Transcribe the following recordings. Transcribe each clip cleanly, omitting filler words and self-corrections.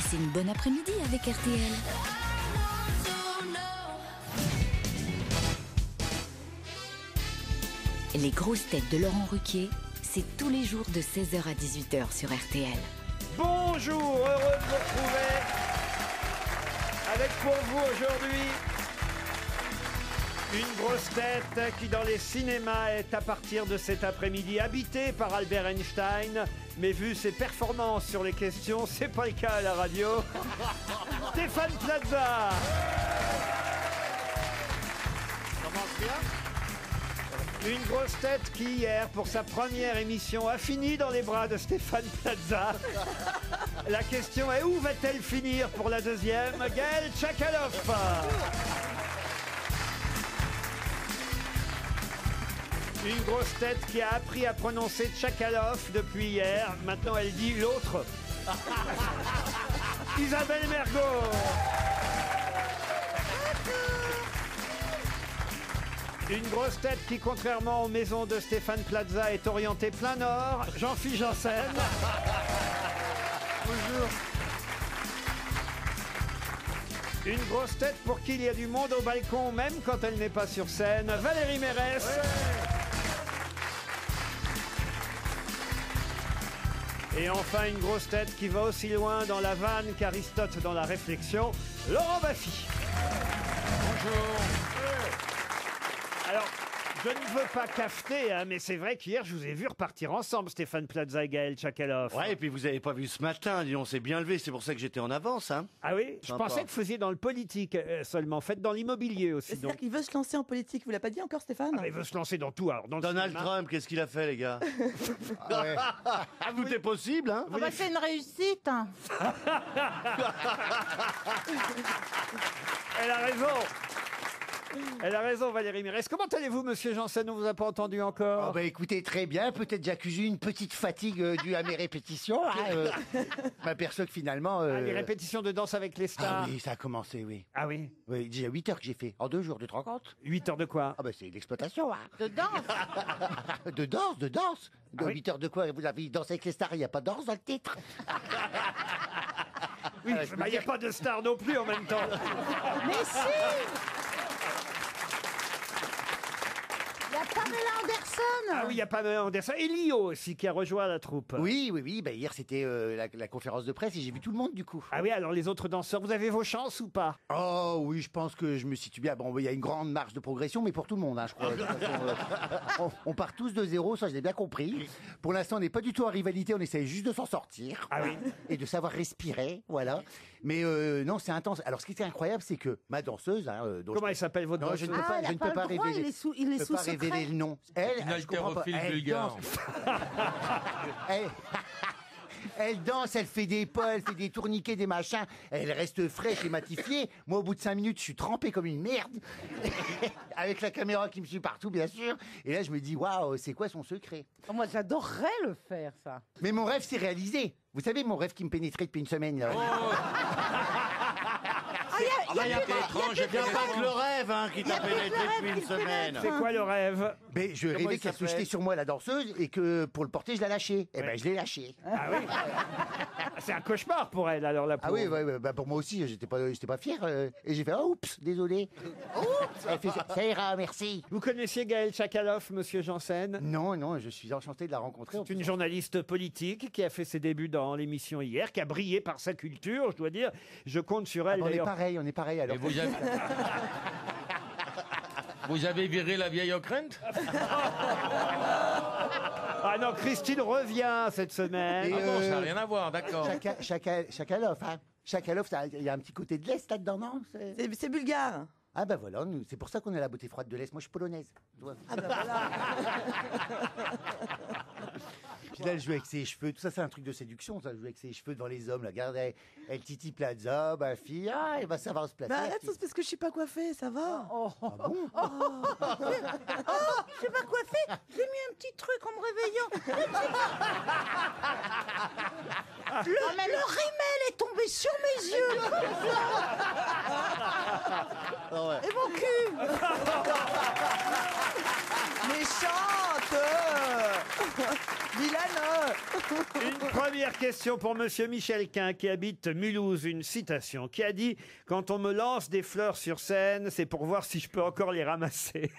Passez une bonne après-midi avec RTL. Les grosses têtes de Laurent Ruquier, c'est tous les jours de 16h à 18h sur RTL. Bonjour, heureux de vous retrouver avec pour vous aujourd'hui une grosse tête qui dans les cinémas est à partir de cet après-midi habitée par Albert Einstein, mais vu ses performances sur les questions, c'est pas le cas à la radio. Stéphane Plaza. Une grosse tête qui hier, pour sa première émission, a fini dans les bras de Stéphane Plaza. La question est, où va-t-elle finir pour la deuxième? Gaël Tchakaloff. Une grosse tête qui a appris à prononcer Tchakaloff depuis hier. Maintenant, elle dit l'autre. Isabelle Mergo. Une grosse tête qui, contrairement aux maisons de Stéphane Plaza, est orientée plein nord. Jean-Philippe Janssen. Bonjour. Une grosse tête pour qui il y a du monde au balcon, même quand elle n'est pas sur scène. Valérie Mérès. Et enfin, une grosse tête qui va aussi loin dans la vanne qu'Aristote dans la réflexion, Laurent Baffy. Bonjour. Alors, je ne veux pas cafeter, hein, mais c'est vrai qu'hier, je vous ai vu repartir ensemble, Stéphane Plaza et Gaël Tchakaloff. Ouais, et puis vous avez pas vu ce matin, dis on s'est bien levé, c'est pour ça que j'étais en avance, hein. Ah oui? Je Sympa. pensais que vous faisiez dans le politique seulement, faites dans l'immobilier aussi. C'est-à-dire Donc. qu'il veut se lancer en politique, vous l'avez pas dit encore Stéphane? Ah, mais il veut se lancer dans tout, alors dans le Donald cinéma. Trump, qu'est-ce qu'il a fait, les gars? Ah, tout est possible, hein. Vous voulez- c'est une réussite. Elle a raison. Elle a raison, Valérie Mérès. Comment allez-vous, monsieur Janssen? On vous a pas entendu encore. Oh bah écoutez, très bien. Peut-être j'accuse une petite fatigue due à mes répétitions. M'aperçois que finalement... Ah, les répétitions de Danse avec les Ah stars. oui, ça a commencé, oui. Ah oui. Oui, déjà 8 heures que j'ai fait. En 2 jours, tu te rends compte? 8 heures de quoi? Ah bah c'est l'exploitation, hein. De danse. De danse, de danse. De Ah oui. 8 heures de quoi? Vous avez dansé avec les stars, il n'y a pas de danse dans le titre. Oui, il n'y a pas de star non plus en même temps. Mais si. Il y a Pamela Anderson. Ah oui, il y a pas Anderson. Et Lio aussi qui a rejoint la troupe. Oui, oui, oui. Bah, hier, c'était la conférence de presse et j'ai vu tout le monde, du coup. Ah oui, alors les autres danseurs, vous avez vos chances ou pas? Oh oui, je pense que je me situe bien. Bon, il y a une grande marge de progression, mais pour tout le monde, hein, je crois. De toute façon, on part tous de zéro, ça je l'ai bien compris. Pour l'instant, on n'est pas du tout en rivalité, on essaye juste de s'en sortir. Ah oui. Et de savoir respirer, voilà. Mais non, c'est intense. Alors, ce qui était incroyable, c'est que ma danseuse... dont Comment elle s'appelle votre Non, je danseuse? ne peux pas, elle a je ne pas peux le pas droit, révéler. il est je peux sous pas révéler secret. le nom. Elle, Une je comprends pas. haltérophile Elle vulgaire. danse. Elle- Elle danse, elle fait des pas, elle fait des tourniquets, des machins. Elle reste fraîche et matifiée. Moi, au bout de 5 minutes, je suis trempé comme une merde. Avec la caméra qui me suit partout, bien sûr. Et là, je me dis, waouh, c'est quoi son secret? Moi, j'adorerais le faire, ça. Mais mon rêve s'est réalisé. Vous savez, mon rêve qui me pénétrait depuis une semaine, là. Il y a pas que le rêve, hein, qui t'a pénétré depuis une semaine. C'est quoi le rêve? Mais je Comment rêvais il qu'elle se s'appelle jetait sur moi, la danseuse, et que pour le porter, je la lâchais. Eh ben, je l'ai lâché. Ah oui. C'est un cauchemar pour elle, alors, la Ah pauvre. oui, ouais, bah pour moi aussi, j'étais pas fier. Et j'ai fait, oh, oups, désolé. Oups, elle fait, ça ira, merci. Vous connaissiez Gaël Tchakaloff, monsieur Janssen? Non, non, je suis enchanté de la rencontrer. C'est une journaliste politique qui a fait ses débuts dans l'émission hier, qui a brillé par sa culture, je dois dire. Je compte sur elle, On est d'ailleurs. pareil, on est pareil. Alors, Et vous avez viré la vieille ockrent? Ah non, Christine revient cette semaine. Et, Ah bon, ça n'a rien à voir, d'accord. Chakalov, hein. Chakalov, il y a un petit côté de l'Est là-dedans, non? C'est bulgare. Ah bah voilà, c'est pour ça qu'on a la beauté froide de l'Est. Moi, je suis polonaise. Tu vois. Ah bah voilà. Puis là, elle joue avec ses cheveux. Tout ça, c'est un truc de séduction. Ça, elle joue avec ses cheveux devant les hommes. Là, regarde, elle Titi Plaza, ma fille. Ah, elle va savoir se placer. Bah arrête, c'est parce que je suis pas coiffée, ça va. Ah bon? Je sais pas quoi faire. J'ai mis un petit truc en me réveillant. Le rimel est tombé sur mes yeux. Et mon cul. Méchante. Dylan. Une première question pour monsieur Michel Quin qui habite Mulhouse, une citation qui a dit « Quand on me lance des fleurs sur scène, c'est pour voir si je peux encore les ramasser.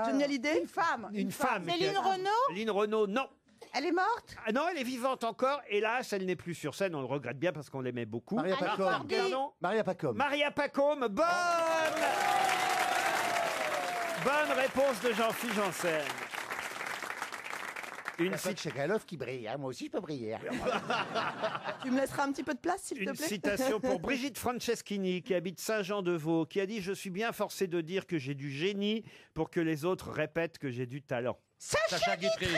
Johnny Hallyday. Une femme. » Une femme. qui a- Céline Renaud. Lynn Renaud, non. Elle est morte. Ah non, elle est vivante encore. Hélas, elle n'est plus sur scène. On le regrette bien parce qu'on l'aimait beaucoup. Maria Annie Pacôme. Cordy. Pardon Maria Pacôme. Maria Pacôme, bonne réponse de Jean-Philippe Janssen. Il Une, n'y a pas que Chakalov qui brille, hein. Moi aussi je peux briller. hein. Tu me laisseras un petit peu de place, s'il te une plaît. citation pour Brigitte Franceschini, qui habite Saint-Jean-de-Vaux, qui a dit « Je suis bien forcé de dire que j'ai du génie pour que les autres répètent que j'ai du talent. Sacha Guitry. »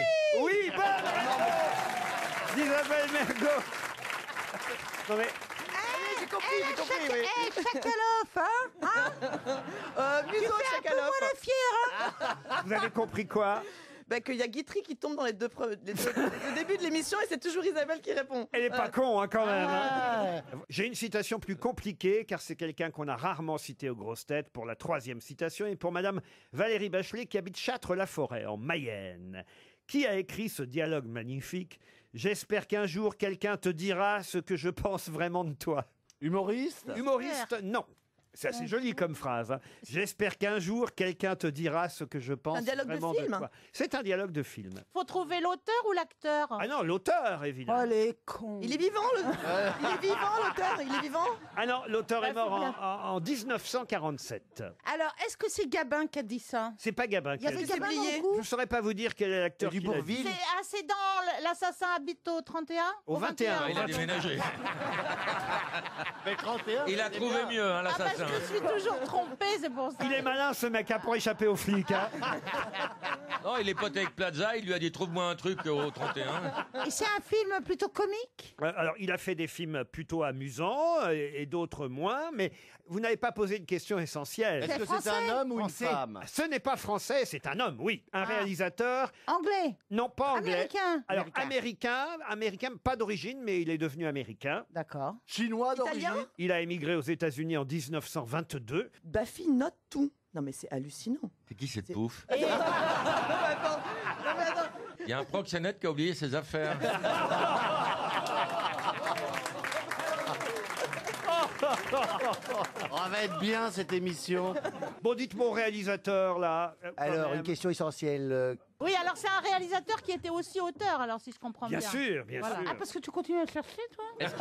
Oui, bonne réponse d'Isabelle Mergo. Non mais, J'ai compris, oui. Chakalov, hein. Museau, Chakalov. La fière, hein. vous avez compris quoi? Bah, qu'il y a Guitry qui tombe dans les deux le début de l'émission et c'est toujours Isabelle qui répond. Elle est pas con, hein, quand même. hein. J'ai une citation plus compliquée, car c'est quelqu'un qu'on a rarement cité aux grosses têtes pour la troisième citation, et pour madame Valérie Bachelet, qui habite Châtres-la-Forêt, en Mayenne. Qui a écrit ce dialogue magnifique? « J'espère qu'un jour, quelqu'un te dira ce que je pense vraiment de toi. Humoriste » Humoriste, non. C'est assez joli comme phrase. hein. J'espère qu'un jour, quelqu'un te dira ce que je pense Un dialogue de vraiment film toi. C'est un dialogue de film. Faut trouver l'auteur ou l'acteur. Ah non, l'auteur, évidemment. Oh les cons. Il est vivant, il est vivant, l'auteur, il est vivant. Ah non, l'auteur est Bah, faut mort bien. en 1947. Alors, est-ce que c'est Gabin qui a dit ça? C'est pas Gabin qui Il y a avait dit. Gabin dans Blier. le coup. Je ne saurais pas vous dire quel est l'acteur qui l'a dit. Dubourville. C'est dans l'assassin habite au 31? Au 21. Ah, il a déménagé. Mais 31. Il a trouvé mieux, hein, Ah, parce l'assassin. que je suis toujours trompée, c'est pour ça. Il est malin ce mec hein, pour échapper aux flics. hein. Non, il est pote avec Plaza, il lui a dit trouve-moi un truc au 31. Et c'est un film plutôt comique? Alors, il a fait des films plutôt amusants et d'autres moins, mais vous n'avez pas posé une question essentielle. Est-ce que c'est français un homme ou une Français. femme? Ce n'est pas français, c'est un homme, oui. Un Ah. réalisateur, Anglais? non pas anglais. Américain? Alors, américain, pas d'origine, mais il est devenu américain. D'accord. Chinois d'origine? Italien. Il a émigré aux États-Unis en 1922. Baffy note tout. Non mais c'est hallucinant. C'est qui cette pouffe Attends, non mais attends. Il y a un proxénète qui a oublié ses affaires. On va être bien cette émission. Bon, dites-moi au réalisateur, là. quand Alors, même. une question essentielle. Oui, alors c'est un réalisateur qui était aussi auteur, alors si je comprends bien. Bien sûr, bien Voilà. sûr. Ah, parce que tu continues à le chercher, toi? Est-ce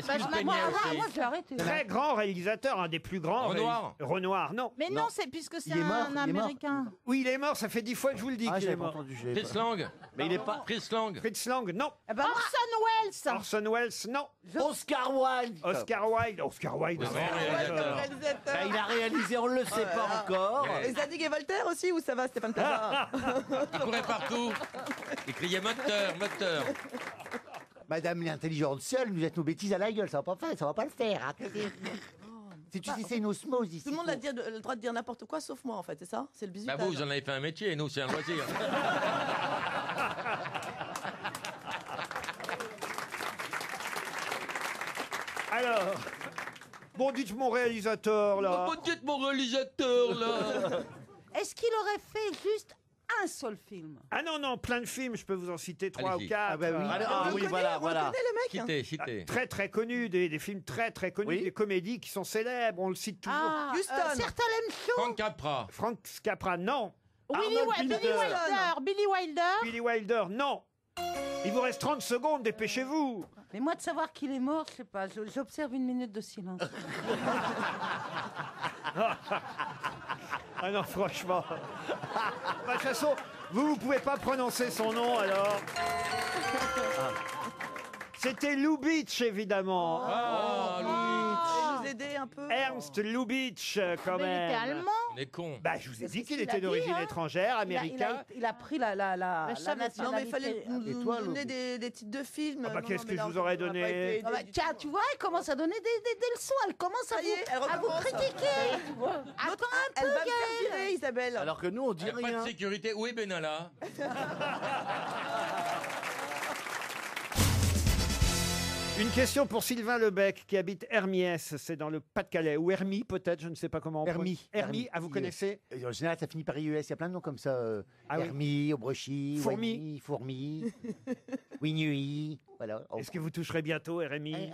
Bah, qu'il je- peignait moi, aussi moi, je l'ai arrêté. Très grand réalisateur, un des plus grands. Renoir. Renoir, non. Mais non, c'est puisque c'est Il est mort, un il est mort. Américain. Oui, il est mort, ça fait 10 fois que je vous le dis Ah, qu'il est j'avais pas mort. entendu. je l'ai Fritz pas. Lang. Mais il est pas. Fritz Lang. Fritz Lang, non. Eh ben, Orson Welles. Orson Welles, non. Oscar Wilde. Oscar Wilde. Oscar Wilde. Le non. grand réalisateur. Réalisateur. Bah, il a réalisé, on ne le sait pas encore. Ouais. Et Zadig et Voltaire aussi, ou ça va, Stéphane Plaza? Il courait partout. Il criait moteur, moteur. Madame l'intelligente seule, nous êtes nos bêtises à la gueule. Ça va pas faire, ça va pas le faire. hein. C'est une osmose ici. Tout le monde a le droit de dire n'importe quoi sauf moi en fait, c'est ça? C'est le Bah bisutage. vous, vous en avez fait un métier et nous, c'est un loisir. Alors, bon, dites mon réalisateur, là. Dites mon réalisateur, là. Est-ce qu'il aurait fait juste un seul film? Ah non, non, plein de films, je peux vous en citer 3 ou Allez-y. 4. Ah bah oui. Ah oui, voilà, voilà. Le mec, Citez, citez. Très, très connus, des films très, très connus, Oui. des comédies qui sont célèbres, on le cite toujours. Ah, Houston. Certains l'aiment chaud. Frank Capra. Frank Capra, non. Billy Wilder. Billy Wilder. Billy Wilder, non. Il vous reste 30 secondes, dépêchez-vous. Mais moi, de savoir qu'il est mort, je sais pas. J'observe une minute de silence. Ah non, franchement. Bah, de toute façon, vous pouvez pas prononcer son nom, alors. C'était Lubitsch, évidemment. Ah, Louis. nous aider un peu. Ernst Lubitsch, quand Mais il même. était allemand. On est con. Bah, je vous ai dit qu'il qu'il était a dit, d'origine hein. étrangère, Il a- américain. Il a pris la Je savais pas. Non mais il fallait nationalité. nous toi, donner Lou des titres de films. Ah bah, Non, qu'est-ce non, que mais je là, vous aurais on n'a pas donné été Ah bah, aidés du tiens, tout. tu vois, elle commence à donner des leçons. Elle commence à Ça y est, elle vous, à vous recommence. critiquer. Tu vois. Attends un Elle peu, va me faire Gaël. virer, Isabelle. Alors que nous, on dit Il n'y a pas rien. de sécurité. Où est Benalla? Une question pour Sylvain Lebec qui habite Hermiès, c'est dans le Pas-de-Calais, ou Hermie peut-être, je ne sais pas comment on Hermie. Hermie, ah vous connaissez? En général, ça finit par IES. Il y a plein de noms comme ça. Ah oui. Hermie, Aubrechy, Fourmi. Wagny, Fourmi, Wignui. Voilà. Oh. Est-ce que vous toucherez bientôt, RMI?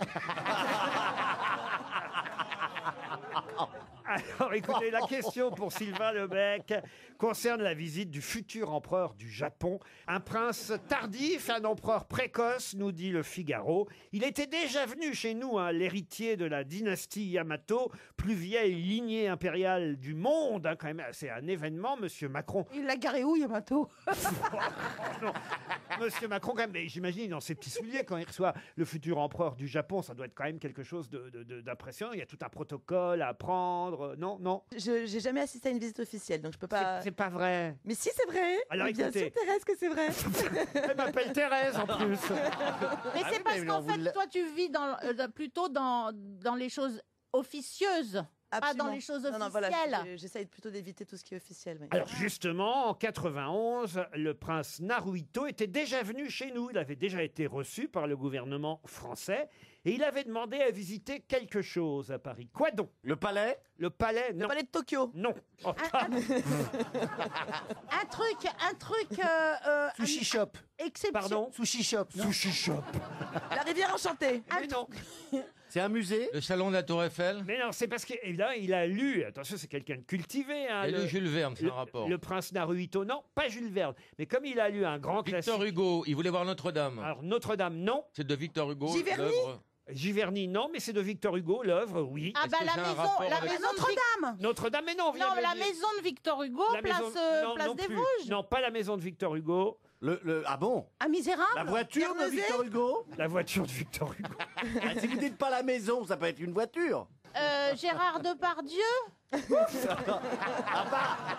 Alors écoutez, la question pour Sylvain Lebec concerne la visite du futur empereur du Japon. Un prince tardif, un empereur précoce, nous dit le Figaro. Il était déjà venu chez nous, hein, l'héritier de la dynastie Yamato, plus vieille lignée impériale du monde. Hein, quand même, c'est un événement, Monsieur Macron. Il l'a garé où, Yamato? Non, Monsieur Macron, quand même, mais j'imagine dans ses petits souliers, quand il reçoit le futur empereur du Japon, ça doit être quand même quelque chose d'impressionnant. Il y a tout un protocole à apprendre. Non, non. J'ai jamais assisté à une visite officielle, donc je peux pas. C'est pas vrai. Mais si, c'est vrai. Alors, Mais bien écoutez. sûr, Thérèse, que c'est vrai. Elle m'appelle Thérèse en plus. Mais c'est parce qu'en fait, toi, tu vis plutôt dans les choses officieuses, pas Absolument. dans les choses Non, non, voilà, officielles. j'essaye plutôt d'éviter tout ce qui est officiel. oui. Alors justement, en 91, le prince Naruhito était déjà venu chez nous. Il avait déjà été reçu par le gouvernement français et il avait demandé à visiter quelque chose à Paris. Quoi donc? Le palais? Le palais? Non. Le palais de Tokyo. Non. Oh, Un truc Sushi shop. exceptionnel. pardon? Sushi shop. non Sushi shop. La rivière enchantée. Mais non. C'est un musée? Le salon de la Tour Eiffel. Mais non, c'est parce qu'évidemment, il a lu. Attention, c'est quelqu'un de cultivé. Hein, Et le Jules Verne, c'est un rapport. Le prince Naruhito, non, pas Jules Verne. Mais comme il a lu un grand classique. Victor Hugo, il voulait voir Notre-Dame. Alors Notre-Dame, non. C'est de Victor Hugo. Giverny l'œuvre. Giverny, non, mais c'est de Victor Hugo, l'œuvre, oui. Ah Est-ce bah que la c'est un maison, rapport la avec- maison de Notre-Dame. Notre-Dame, mais non, on vient Non, de le la dire. maison de Victor Hugo, La place, maison- non, place non des plus. Vosges. Non, pas la maison de Victor Hugo, Ah bon? Un misérable. La voiture de Guernesey Victor Hugo? la voiture de Victor Hugo. Ah, si vous dites pas la maison, ça peut être une voiture. Gérard Depardieu.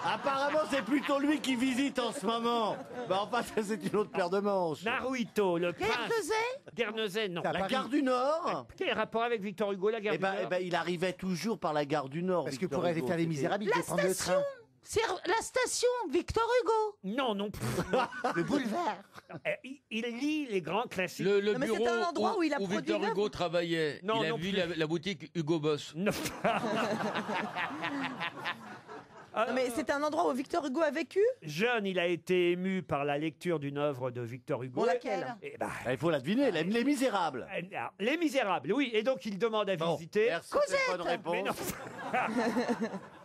Apparemment, c'est plutôt lui qui visite en ce moment. Bah enfin, ça, c'est une autre paire de manches. Naruhito, le prince. Guernesey. Guernesey, non. Ça- La Paris. gare du Nord? Quel rapport avec Victor Hugo, la gare Eh du ben, Nord il arrivait toujours par la gare du Nord. Parce que Victor pour aller Hugo. faire les Misérables, il devait prendre le train. C'est la station Victor Hugo. Non, non plus. Le boulevard. Il lit les grands classiques. Le Non, mais c'est bureau un endroit où il a produit Victor l'œuvre. Hugo travaillait. Non, il a non vu plus. la boutique Hugo Boss. Non. Non, mais c'était un endroit où Victor Hugo a vécu. Jeune, il a été ému par la lecture d'une œuvre de Victor Hugo. Bon, laquelle? Eh ben, Ah, il faut la deviner, les Misérables. alors, Les Misérables, oui. Et donc, il demande à Bon, visiter. merci, c'est bonne réponse. Mais non.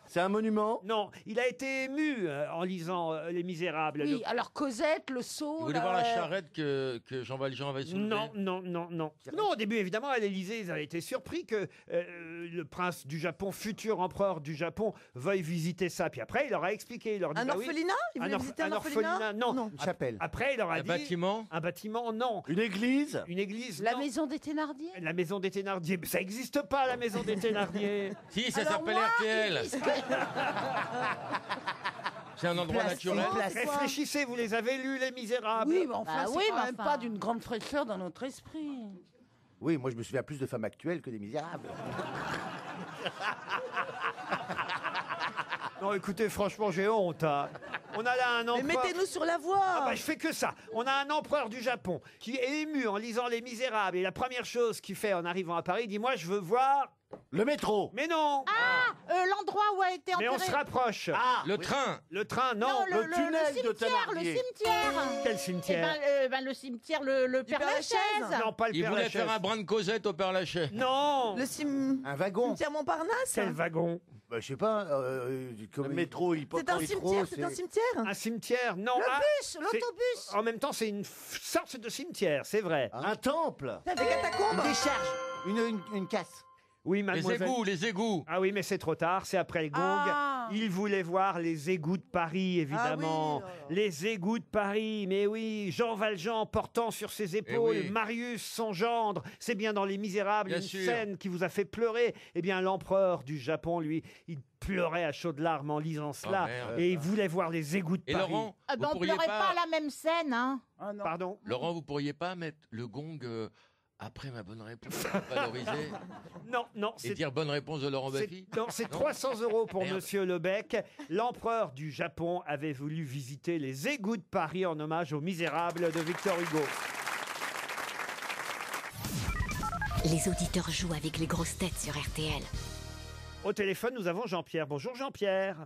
C'est un monument? Non, il a été ému en lisant Les Misérables. Oui, alors Cosette, le seau. Il voulait voir la charrette que Jean Valjean avait soulevée. Non, non, non, non. Non, au début, évidemment, à l'Élysée, ils avaient été surpris que le prince du Japon, futur empereur du Japon, veuille visiter ça. Puis après, il leur a expliqué. Il leur dit, Un bah oui, orphelinat. Il voulait visiter un orphelinat. non. Une chapelle. Après, il leur a Un dit... bâtiment. Un bâtiment, non. Une église? Une église, La non. maison des Thénardier. La maison des Thénardier. Ça n'existe pas, la maison des Thénardier. Si, ça Alors s'appelle moi, RTL. ils disent que- C'est un endroit Plastique. naturel. Réfléchissez, vous les avez lus, Les Misérables. Oui, mais enfin, Bah c'est oui, quand mais même enfin. pas d'une grande fraîcheur dans notre esprit. Oui, moi je me souviens plus de femmes actuelles que des Misérables. Non, écoutez, franchement, j'ai honte. Hein. On a là un Mais empereur... mettez-nous sur la voie. Ah bah, je fais que ça. On a un empereur du Japon qui est ému en lisant Les Misérables. Et la première chose qu'il fait en arrivant à Paris, il dit, moi, je veux voir... Le métro? Mais non. L'endroit où a été Mais enterré. on se rapproche. Ah, Le train. Le train, non. Non, le tunnel de cimetière, le Thénardier. cimetière. Quel Eh cimetière? le cimetière, le Père Père Lachaise. Lachaise. Non, pas le Il Père voulait Lachaise. faire un brin de Cosette au Père Lachaise. Non. Un wagon. Cimetière Montparnasse. Quel wagon? Bah, je sais pas. le métro, il C'est un cimetière. C'est un cimetière. Un cimetière? Non. Le Ah, bus, c'est- l'autobus. En même temps, c'est une sorte de cimetière, c'est vrai. Un temple? Des catacombes. Une décharge. Une casse. Oui, Les mademoiselle. égouts, les égouts. Ah oui, mais c'est trop tard, c'est après le gong. Ah. Il voulait voir les égouts de Paris, évidemment. Ah oui, oh là là. Les égouts de Paris, mais oui. Jean Valjean portant sur ses épaules oui. Marius, son gendre. C'est bien dans Les Misérables, Bien une sûr. scène qui vous a fait pleurer. Eh bien, l'empereur du Japon, lui, il pleurait à chaudes larmes en lisant cela. merde. Et il voulait voir les égouts de Et Paris. Laurent, Ah ben, vous on pourriez pleurait pas à la même scène, hein. Pardon? Laurent, vous pourriez pas mettre le gong après ma bonne réponse pour valoriser Non, non, et c'est dire bonne réponse de Laurent Baffy? Non, c'est 300 € pour Merde. Monsieur Lebec. L'empereur du Japon avait voulu visiter les égouts de Paris en hommage aux Misérables de Victor Hugo. Les auditeurs jouent avec les grosses têtes sur RTL. Au téléphone, nous avons Jean-Pierre. Bonjour Jean-Pierre.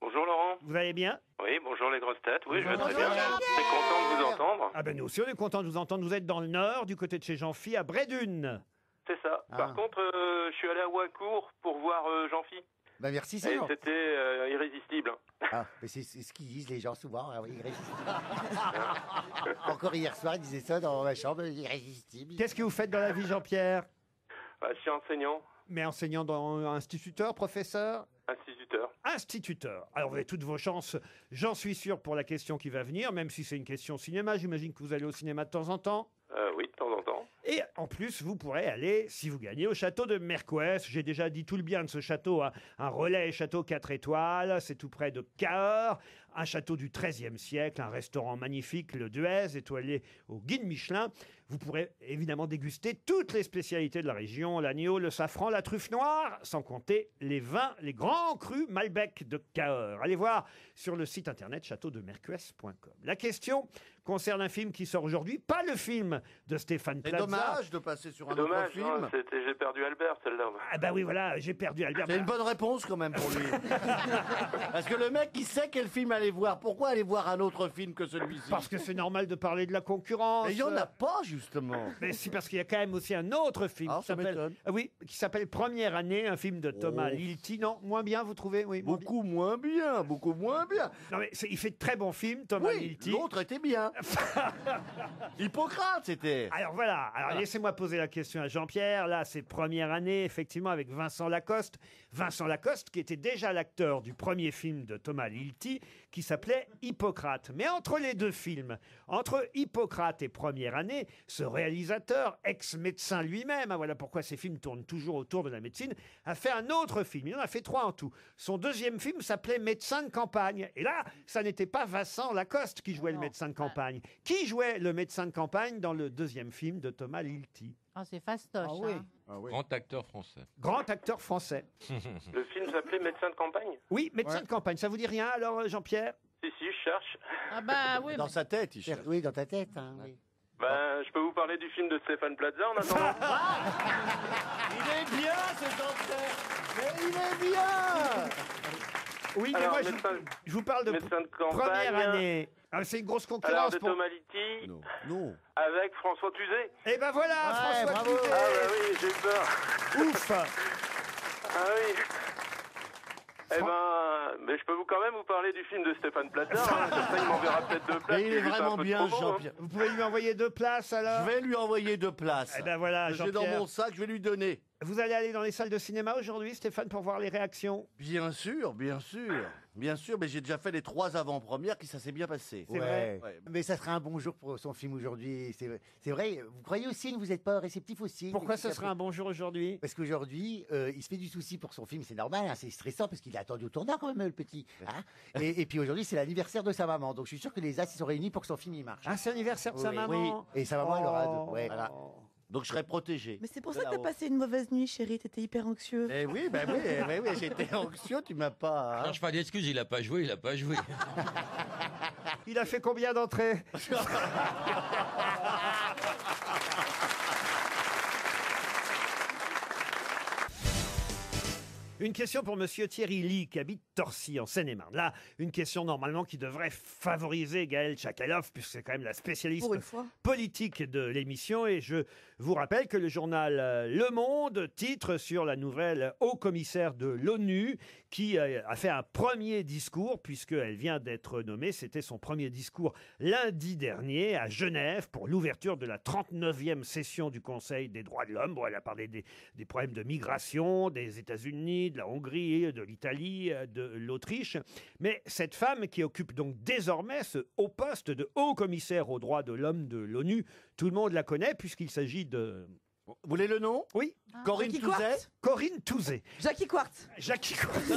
Bonjour Laurent. Vous allez bien? Oui, bonjour les grosses têtes. Oui, je vais très bien. Très content de vous entendre. Ah ben nous aussi, on est content de vous entendre. Vous êtes dans le Nord, du côté de chez Jean-Phi, à Brédune. C'est ça. Par contre, je suis allé à Wacourt pour voir Jean-Phi. Bah merci, Et c'est bon. c'était irrésistible. Ah, mais c'est ce qu'ils disent les gens souvent. Ah oui, irrésistible. Encore hier soir, ils disaient ça dans ma chambre, irrésistible. Qu'est-ce que vous faites dans la vie, Jean-Pierre? Je suis enseignant, Mais enseignant dans instituteur, professeur? instituteur. Instituteur. Alors vous avez toutes vos chances, j'en suis sûr, pour la question qui va venir, même si c'est une question cinéma. J'imagine que vous allez au cinéma de temps en temps. Oui, de temps en temps. Et en plus, vous pourrez aller, si vous gagnez, au château de Mercouès. J'ai déjà dit tout le bien de ce château, hein. Un relais château 4 étoiles, c'est tout près de Cahors. Un château du XIIIe siècle, un restaurant magnifique, le Duez, étoilé au guide Michelin. Vous pourrez évidemment déguster toutes les spécialités de la région, l'agneau, le safran, la truffe noire, sans compter les vins, les grands crus Malbec de Cahors. Allez voir sur le site internet châteaudemercouès.com. La question concerne un film qui sort aujourd'hui, pas le film de Stéphane C'est Plaza. dommage de passer sur un Dommage, autre film. non, j'ai perdu Albert, celle-là. Ah bah oui, voilà, j'ai perdu Albert. C'est une bonne réponse quand même pour lui. Parce que le mec, il sait quel film aller voir. Pourquoi aller voir un autre film que celui-ci? Parce que c'est normal de parler de la concurrence. Mais il n'y en a pas, justement. Mais c'est parce qu'il y a quand même aussi un autre film Ah, qui ça s'appelle m'étonne. qui s'appelle Première année, un film de Thomas Oh. Lilti. Non, moins bien, vous trouvez? Oui, moins bien. Beaucoup moins bien, beaucoup moins bien. Non mais il fait de très bons films, Thomas Oui, Lilti. l'autre était bien. Hippocrate, c'était. Alors voilà, alors laissez-moi poser la question à Jean-Pierre. Là, c'est Première année, effectivement, avec Vincent Lacoste. Vincent Lacoste, qui était déjà l'acteur du premier film de Thomas Lilti, qui s'appelait Hippocrate. Mais entre les deux films, entre Hippocrate et Première année, ce réalisateur, ex-médecin lui-même, hein, voilà pourquoi ces films tournent toujours autour de la médecine, a fait un autre film. Il en a fait 3 en tout. Son deuxième film s'appelait Médecin de campagne. Et là, ça n'était pas Vincent Lacoste qui jouait le médecin de campagne. Qui jouait le médecin de campagne dans le deuxième film de Thomas Lilti? Oh, c'est fastoche. Ah oui. hein. Grand acteur français. Grand acteur français. Le film s'appelait Médecin de campagne. Oui, médecin de campagne. Ça vous dit rien alors, Jean-Pierre? Si, je cherche. Ah bah oui. Dans sa tête, il cherche. Oui, dans ta tête. Hein, oui. Je peux vous parler du film de Stéphane Plaza en attendant. Il est bien, cet enfer. Mais il est bien. Oui, mais Alors, moi, médecin- je vous parle de Médecin de campagne. première année. Ah, c'est une grosse Alors, concurrence de pour... Thomas Lilti Non, non. avec François Cluzet. Eh ben voilà, Ouais, François bravo. Cluzet. Ah bah oui, j'ai eu peur. Ouf. Ah oui. Mais je peux quand même vous parler du film de Stéphane Plaza. Hein. Comme ça, il m'enverra peut-être 2 places. Et il est J'ai vu ça vraiment un peu bien, trop beau, hein. Jean-Pierre. Vous pouvez lui envoyer 2 places alors? Je vais lui envoyer 2 places. Eh ben voilà, J'ai dans Jean-Pierre. mon sac, je vais lui donner. Vous allez aller dans les salles de cinéma aujourd'hui, Stéphane, pour voir les réactions? Bien sûr, bien sûr. Bien sûr, mais j'ai déjà fait les 3 avant-premières qui ça s'est bien passé. C'est vrai. Ouais. Mais ça sera un bon jour pour son film aujourd'hui. C'est vrai. Vous croyez aussi que vous n'êtes pas réceptif aussi? Pourquoi ce sera un bon jour aujourd'hui? Parce qu'aujourd'hui, il se fait du souci pour son film, c'est normal, hein, c'est stressant parce qu'il a attendu au tournant quand même, le petit. Hein. Et puis aujourd'hui, c'est l'anniversaire de sa maman, donc je suis sûr que les as ils sont réunis pour que son film il marche. Ah, c'est l'anniversaire de sa Oui, maman. oui. Et sa maman, elle aura. Oh. Ouais. Voilà. Donc je serai protégé. Mais c'est pour De ça que t'as là-haut. passé une mauvaise nuit, chérie. T'étais hyper anxieux. Eh oui, ben oui, j'étais anxieux, tu m'as pas. hein. Cherche pas d'excuses, il a pas joué, il a pas joué. Il a fait combien d'entrées? Une question pour Monsieur Thierry Lee, qui habite Torcy, en Seine-et-Marne. Là, une question normalement qui devrait favoriser Gaël Tchakaloff, puisque c'est quand même la spécialiste Pour une fois. politique de l'émission. Et je vous rappelle que le journal Le Monde titre sur la nouvelle haut-commissaire de l'ONU, qui a fait un premier discours, puisqu'elle vient d'être nommée. C'était son premier discours lundi dernier à Genève pour l'ouverture de la 39e session du Conseil des droits de l'homme. Bon, elle a parlé des problèmes de migration, des États-Unis, de la Hongrie, de l'Italie, de l'Autriche. Mais cette femme qui occupe donc désormais ce haut poste de haut-commissaire aux droits de l'homme de l'ONU, tout le monde la connaît puisqu'il s'agit de... Vous voulez le nom? Oui, Corinne Jackie Touzet? Quartz Corinne Touzet. Jackie Quartz. Jackie Quartz.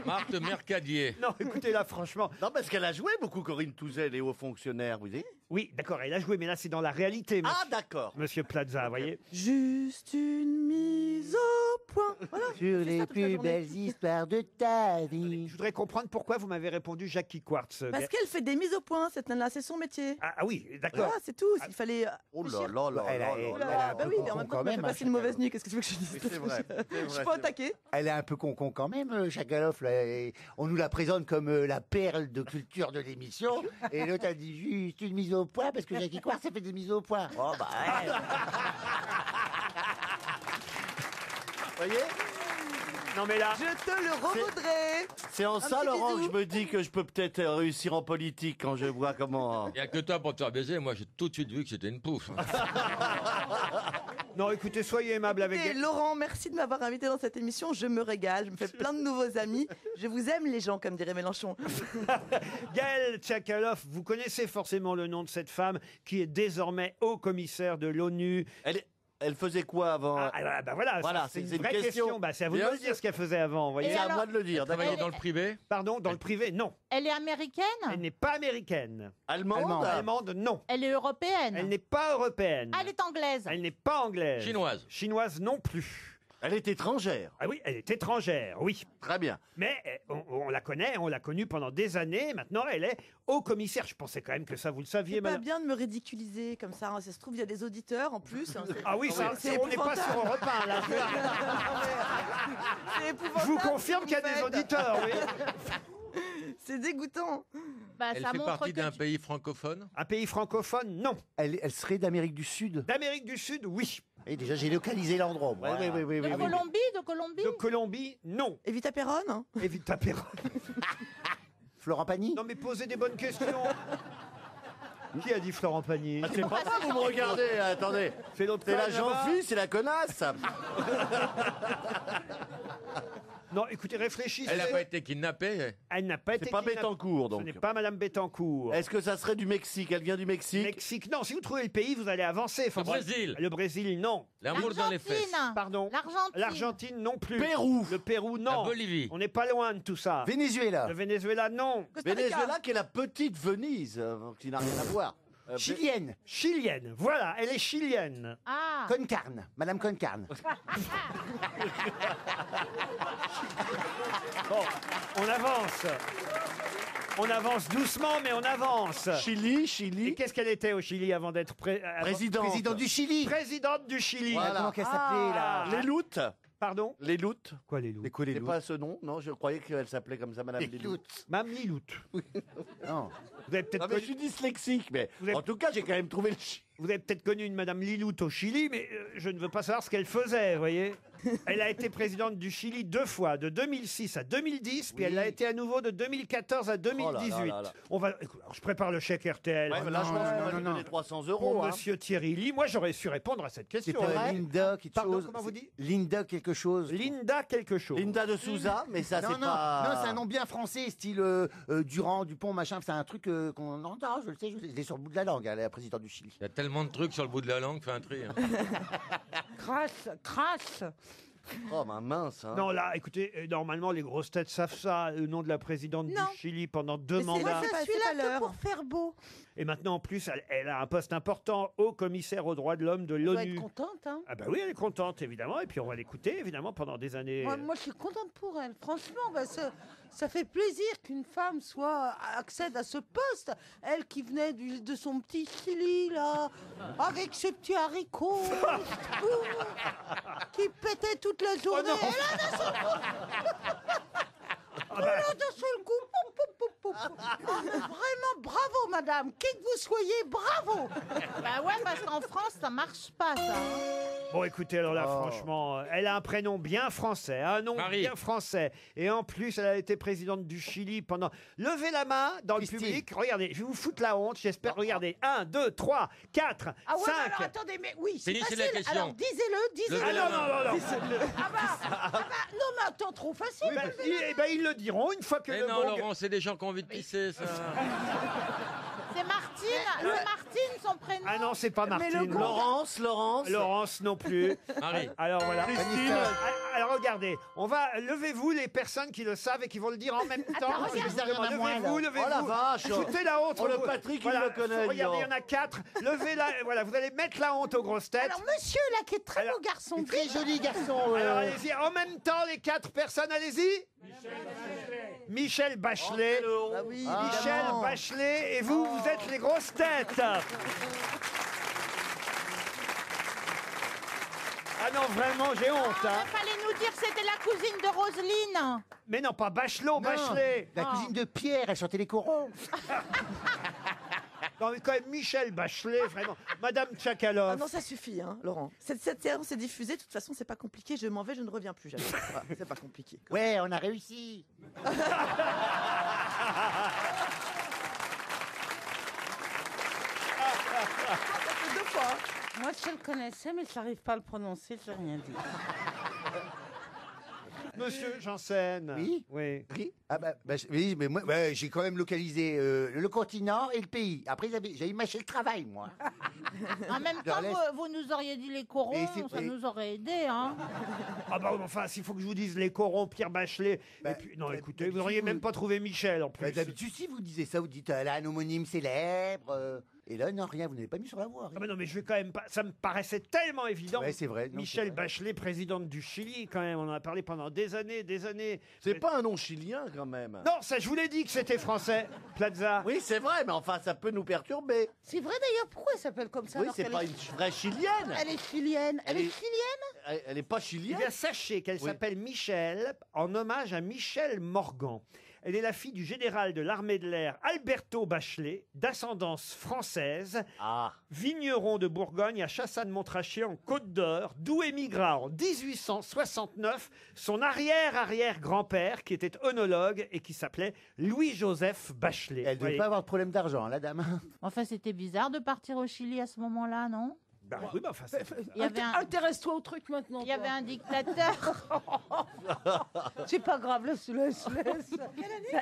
Marthe Mercadier. Non, écoutez là, franchement. Non, parce qu'elle a joué beaucoup, Corinne Touzet, les hauts fonctionnaires, vous dites? Oui, d'accord, elle a joué, mais là c'est dans la réalité, Ah, d'accord. Monsieur Plaza, vous voyez. Juste une mise au point. Voilà. Sur C'est les ça toute la plus journée. belles histoires de ta vie. Je voudrais comprendre pourquoi vous m'avez répondu Jackie Quartz. Parce qu'elle fait des mises au point, cette nana, c'est son métier. Ah oui, d'accord. Voilà, c'est tout. Il fallait. Oh là réfléchir. là là Elle a- là elle là a- là. Bah oui, mais en même temps, quand tu m'as fait même, passer hein, une mauvaise nuit. Qu'est-ce que tu veux que je dise Oui, c'est vrai, Je suis pas au taquet. Elle est un peu con quand même, Chagaloff. Là. Et on nous la présente comme la perle de culture de l'émission. Et l'autre a dit juste une mise au point parce que Jackie Quartz ça fait des mises au point. Oh bah ouais. Vous voyez? Non mais là, Je te le revaudrai. C'est en ça, petit Laurent, que bisou. je me dis que je peux peut-être réussir en politique quand je vois comment... Il n'y a que toi pour te faire baiser. Moi, j'ai tout de suite vu que c'était une pouffe. non, écoutez, soyez aimable avec Et Laurent, merci de m'avoir invité dans cette émission. Je me régale. Je me fais plein de nouveaux amis. Je vous aime, les gens, comme dirait Mélenchon. Gaël Tchakaloff. Vous connaissez forcément le nom de cette femme qui est désormais haut commissaire de l'ONU. Elle faisait quoi avant? Bah voilà, Voilà, ça, c'est c'est une une vraie question. question. Bah, c'est à vous de Bien me dire sûr. ce qu'elle faisait avant. Voyez. C'est à moi de le dire, d'accord. Travaillait dans le privé. Pardon, dans le privé, non. Elle est américaine? Elle n'est pas américaine. Allemande? Allemande, non. Elle est européenne? Elle n'est pas européenne. Ah, elle est anglaise? Elle n'est pas anglaise. Chinoise. Chinoise non plus. Elle est étrangère. Ah oui, elle est étrangère, oui. Très bien. Mais on la connaît, on l'a connue pendant des années. Maintenant, elle est haut commissaire. Je pensais quand même que ça, vous le saviez, C'est pas madame. bien de me ridiculiser comme ça. Ça se trouve, il y a des auditeurs en plus. Ah oui, ça, c'est on n'est pas épouvantable. sur Europe 1, là. C'est Je épouvantable. vous confirme qu'il y a des auditeurs, oui. C'est dégoûtant. Bah, Elle ça fait montre partie que d'un tu- pays francophone. Un pays francophone, non. Elle serait d'Amérique du Sud. D'Amérique du Sud, oui. Et déjà, j'ai localisé l'endroit. moi. Oui. De Colombie? De Colombie? De Colombie, non. Evita Perron, hein. Evita Perron. Florent Pagny. Non, mais posez des bonnes questions. Qui a dit Florent Pagny? C'est pas ça, vous me regardez, attendez. C'est l'autre C'est la conne, là-bas. Jean-Phi, c'est la connasse. Non, écoutez, réfléchissez. Elle n'a pas été kidnappée. Elle n'a pas été C'est pas kidnappée. Bettencourt, Ce donc. n'est pas Madame Bettencourt. Est-ce que ça serait du Mexique? Elle vient du Mexique? Mexique, non. Si vous trouvez le pays, vous allez avancer. Le Brésil. Le Brésil, non. L'amour dans les fesses. L'Argentine? Pardon. L'Argentine? L'Argentine, non plus. Pérou. Le Pérou, non. La Bolivie. On n'est pas loin de tout ça. Venezuela. Le Venezuela, non. Costa Rica. Venezuela, qui est la petite Venise, qui n'a rien à voir. Chilienne. Chilienne. Voilà, elle est chilienne. Ah! Concarne. Madame Concarne. Bon, on avance. On avance doucement, mais on avance. Chili, Et Chili. qu'est-ce qu'elle était au Chili avant d'être Présidente. Président du Chili. présidente du Chili? Voilà. Comment qu'elle s'appelait là? Les Loutes. Pardon? Les Loutes. Quoi, les loups? C'est quoi les C'est loups? pas ce nom? Non, je croyais qu'elle s'appelait comme ça, Madame Les Liloute. loups. Mme Liloute. Non. Vous avez peut-être Ah, mais je connu, suis dyslexique, mais Vous êtes- en tout cas, j'ai quand même trouvé le Chili. vous avez peut-être connu une Madame Liloute au Chili, mais je ne veux pas savoir ce qu'elle faisait, vous voyez. Elle a été présidente du Chili 2 fois, de 2006 à 2010, puis Oui. elle l'a été à nouveau de 2014 à 2018. Oh là là. On va, écoute, alors, je prépare le chèque RTL Ouais, mais là, je pense qu'on va lui donner 300 pour euros. hein. Monsieur Thierry Lee. Moi, j'aurais su répondre à cette question. C'était hein. Linda quelque Pardon, chose. comment vous dites? Linda quelque chose. Linda quelque chose. Linda de Souza, mais ça, Non, c'est non, pas... non, c'est un nom bien français, style Durand, Dupont, machin. C'est un truc qu'on entend, je le sais, je l'ai sur le bout de la langue, elle est la présidente du Chili. Il y a tellement de trucs sur le bout de la langue, fais un tri. hein. Crasse! Oh, ma mince, hein. Non, là, écoutez, normalement, les grosses têtes savent ça, le nom de la présidente Non. du Chili pendant 2 Mais c'est- mandats. c'est pas- Je suis c'est pas là que l'heure. pour faire beau. Et maintenant, en plus, elle a un poste important, haut commissaire aux droits de l'homme de Tu dois être l'ONU. contente, hein? Ah bah oui, elle est contente, évidemment. Et puis, on va l'écouter, évidemment, pendant des années. Moi, je suis contente pour elle. Franchement, bah, ça fait plaisir qu'une femme accède à ce poste. Elle qui venait de son petit Chili, là, avec ses petits haricots, qui pétait toute la journée. non. Et là, d'un seul coup, Ah bah, d'un seul coup, pom, pom, pom, pom. Oh, mais vraiment, bravo, madame. Qui que vous soyez, bravo. Bah ouais, parce qu'en France, ça marche pas, ça. bon, écoutez, alors là, Oh. franchement, elle a un prénom bien français, un nom Marie. bien français. Et en plus, elle a été présidente du Chili pendant... Levez la main dans Christine. le public. Regardez, je vais vous foutre la honte, j'espère. Regardez, 1, 2, 3, 4, Ah ouais, 5... mais alors, attendez, mais oui, c'est Finissez facile. la question. Alors, disez-le, disez-le. Ah Levez non, la main. non, non, non. Ah bah, non, mais attends, trop facile. Eh ben, ils le diront une fois que Mais le non, bon... Laurent, c'est des gens qui ont envie de pisser, ça. C'est Martin. Martine, son prénom. Ah non, c'est pas Martine. Laurence. Laurence non plus. Marie. Alors voilà. Christine. Alors regardez, on va levez-vous les personnes qui le savent et qui vont le dire en même temps. Levez-vous. Oh la vache. Foutez la honte. Oh, le Patrick, il me connaît, Regardez, il y dis en a 4. Levez-la. Voilà, vous allez mettre la honte aux grosses têtes. Alors, monsieur, là, qui est très beau garçon. Très joli garçon. Alors allez-y, en même temps les 4 personnes, allez-y. Michel Bachelet. Ah oui, Michel évidemment. Bachelet, et vous, vous êtes les grosses têtes. Ah non, vraiment, j'ai honte. Il Hein. fallait nous dire que c'était la cousine de Roselyne. Mais non, pas Bachelot, Bachelet. La cousine de Pierre, elle chantait les corons. Non, mais quand même, Michel Bachelet, vraiment. Madame Tchakalov. Ah non, ça suffit, hein, Laurent. Cette séance est diffusée, de toute façon, c'est pas compliqué. Je m'en vais, je ne reviens plus jamais. Voilà, c'est pas compliqué. Ouais, on a réussi. Ça fait 2 fois. Hein. Moi, je le connaissais, mais je n'arrive pas à le prononcer, je n'ai rien dit. Monsieur Janssen. Oui. Oui. Oui. Ah oui, mais moi, j'ai quand même localisé le continent et le pays. Après, j'ai mâché le travail, moi. En même temps, vous nous auriez dit les corons, Et c'est- ça et- nous aurait aidé, hein. Ah bah enfin, s'il faut que je vous dise les corons, Pierre Bachelet. Bah, et puis, non, bah, écoutez, bah, vous n'auriez si même vous- pas trouvé Michel en plus. D'habitude, si vous disiez ça, vous dites elle a un homonyme célèbre. Et là, non, rien, vous n'avez pas mis sur la voie. Ah bah non, mais je vais quand même pas. Ça me paraissait tellement évident. Ouais, c'est vrai. non, Michel c'est vrai. Bachelet, présidente du Chili, quand même. On en a parlé pendant des années, des années. C'est pas un nom chilien, quand même. Non, ça, je vous l'ai dit que c'était français, Plaza. Oui, c'est vrai, mais enfin, ça peut nous perturber. C'est vrai d'ailleurs, pourquoi elle s'appelle comme ça Oui, alors c'est qu'elle pas est- une vraie chilienne. Elle est chilienne. Elle est chilienne. Elle est pas Eh chilienne. bien, sachez qu'elle Oui. s'appelle Michel, en hommage à Michel Morgan. Elle est la fille du général de l'armée de l'air Alberto Bachelet, d'ascendance française, Ah. vigneron de Bourgogne à Chassagne-Montrachet en Côte d'Or, d'où émigra en 1869 son arrière-arrière-grand-père qui était œnologue et qui s'appelait Louis-Joseph Bachelet. Elle ne devait Voyez. pas avoir de problème d'argent, la dame. Enfin, c'était bizarre de partir au Chili à ce moment-là, non? Bah oui, bah enfin, Il y avait un, Intéresse-toi au truc maintenant. il y avait un dictateur. C'est pas grave, laisse.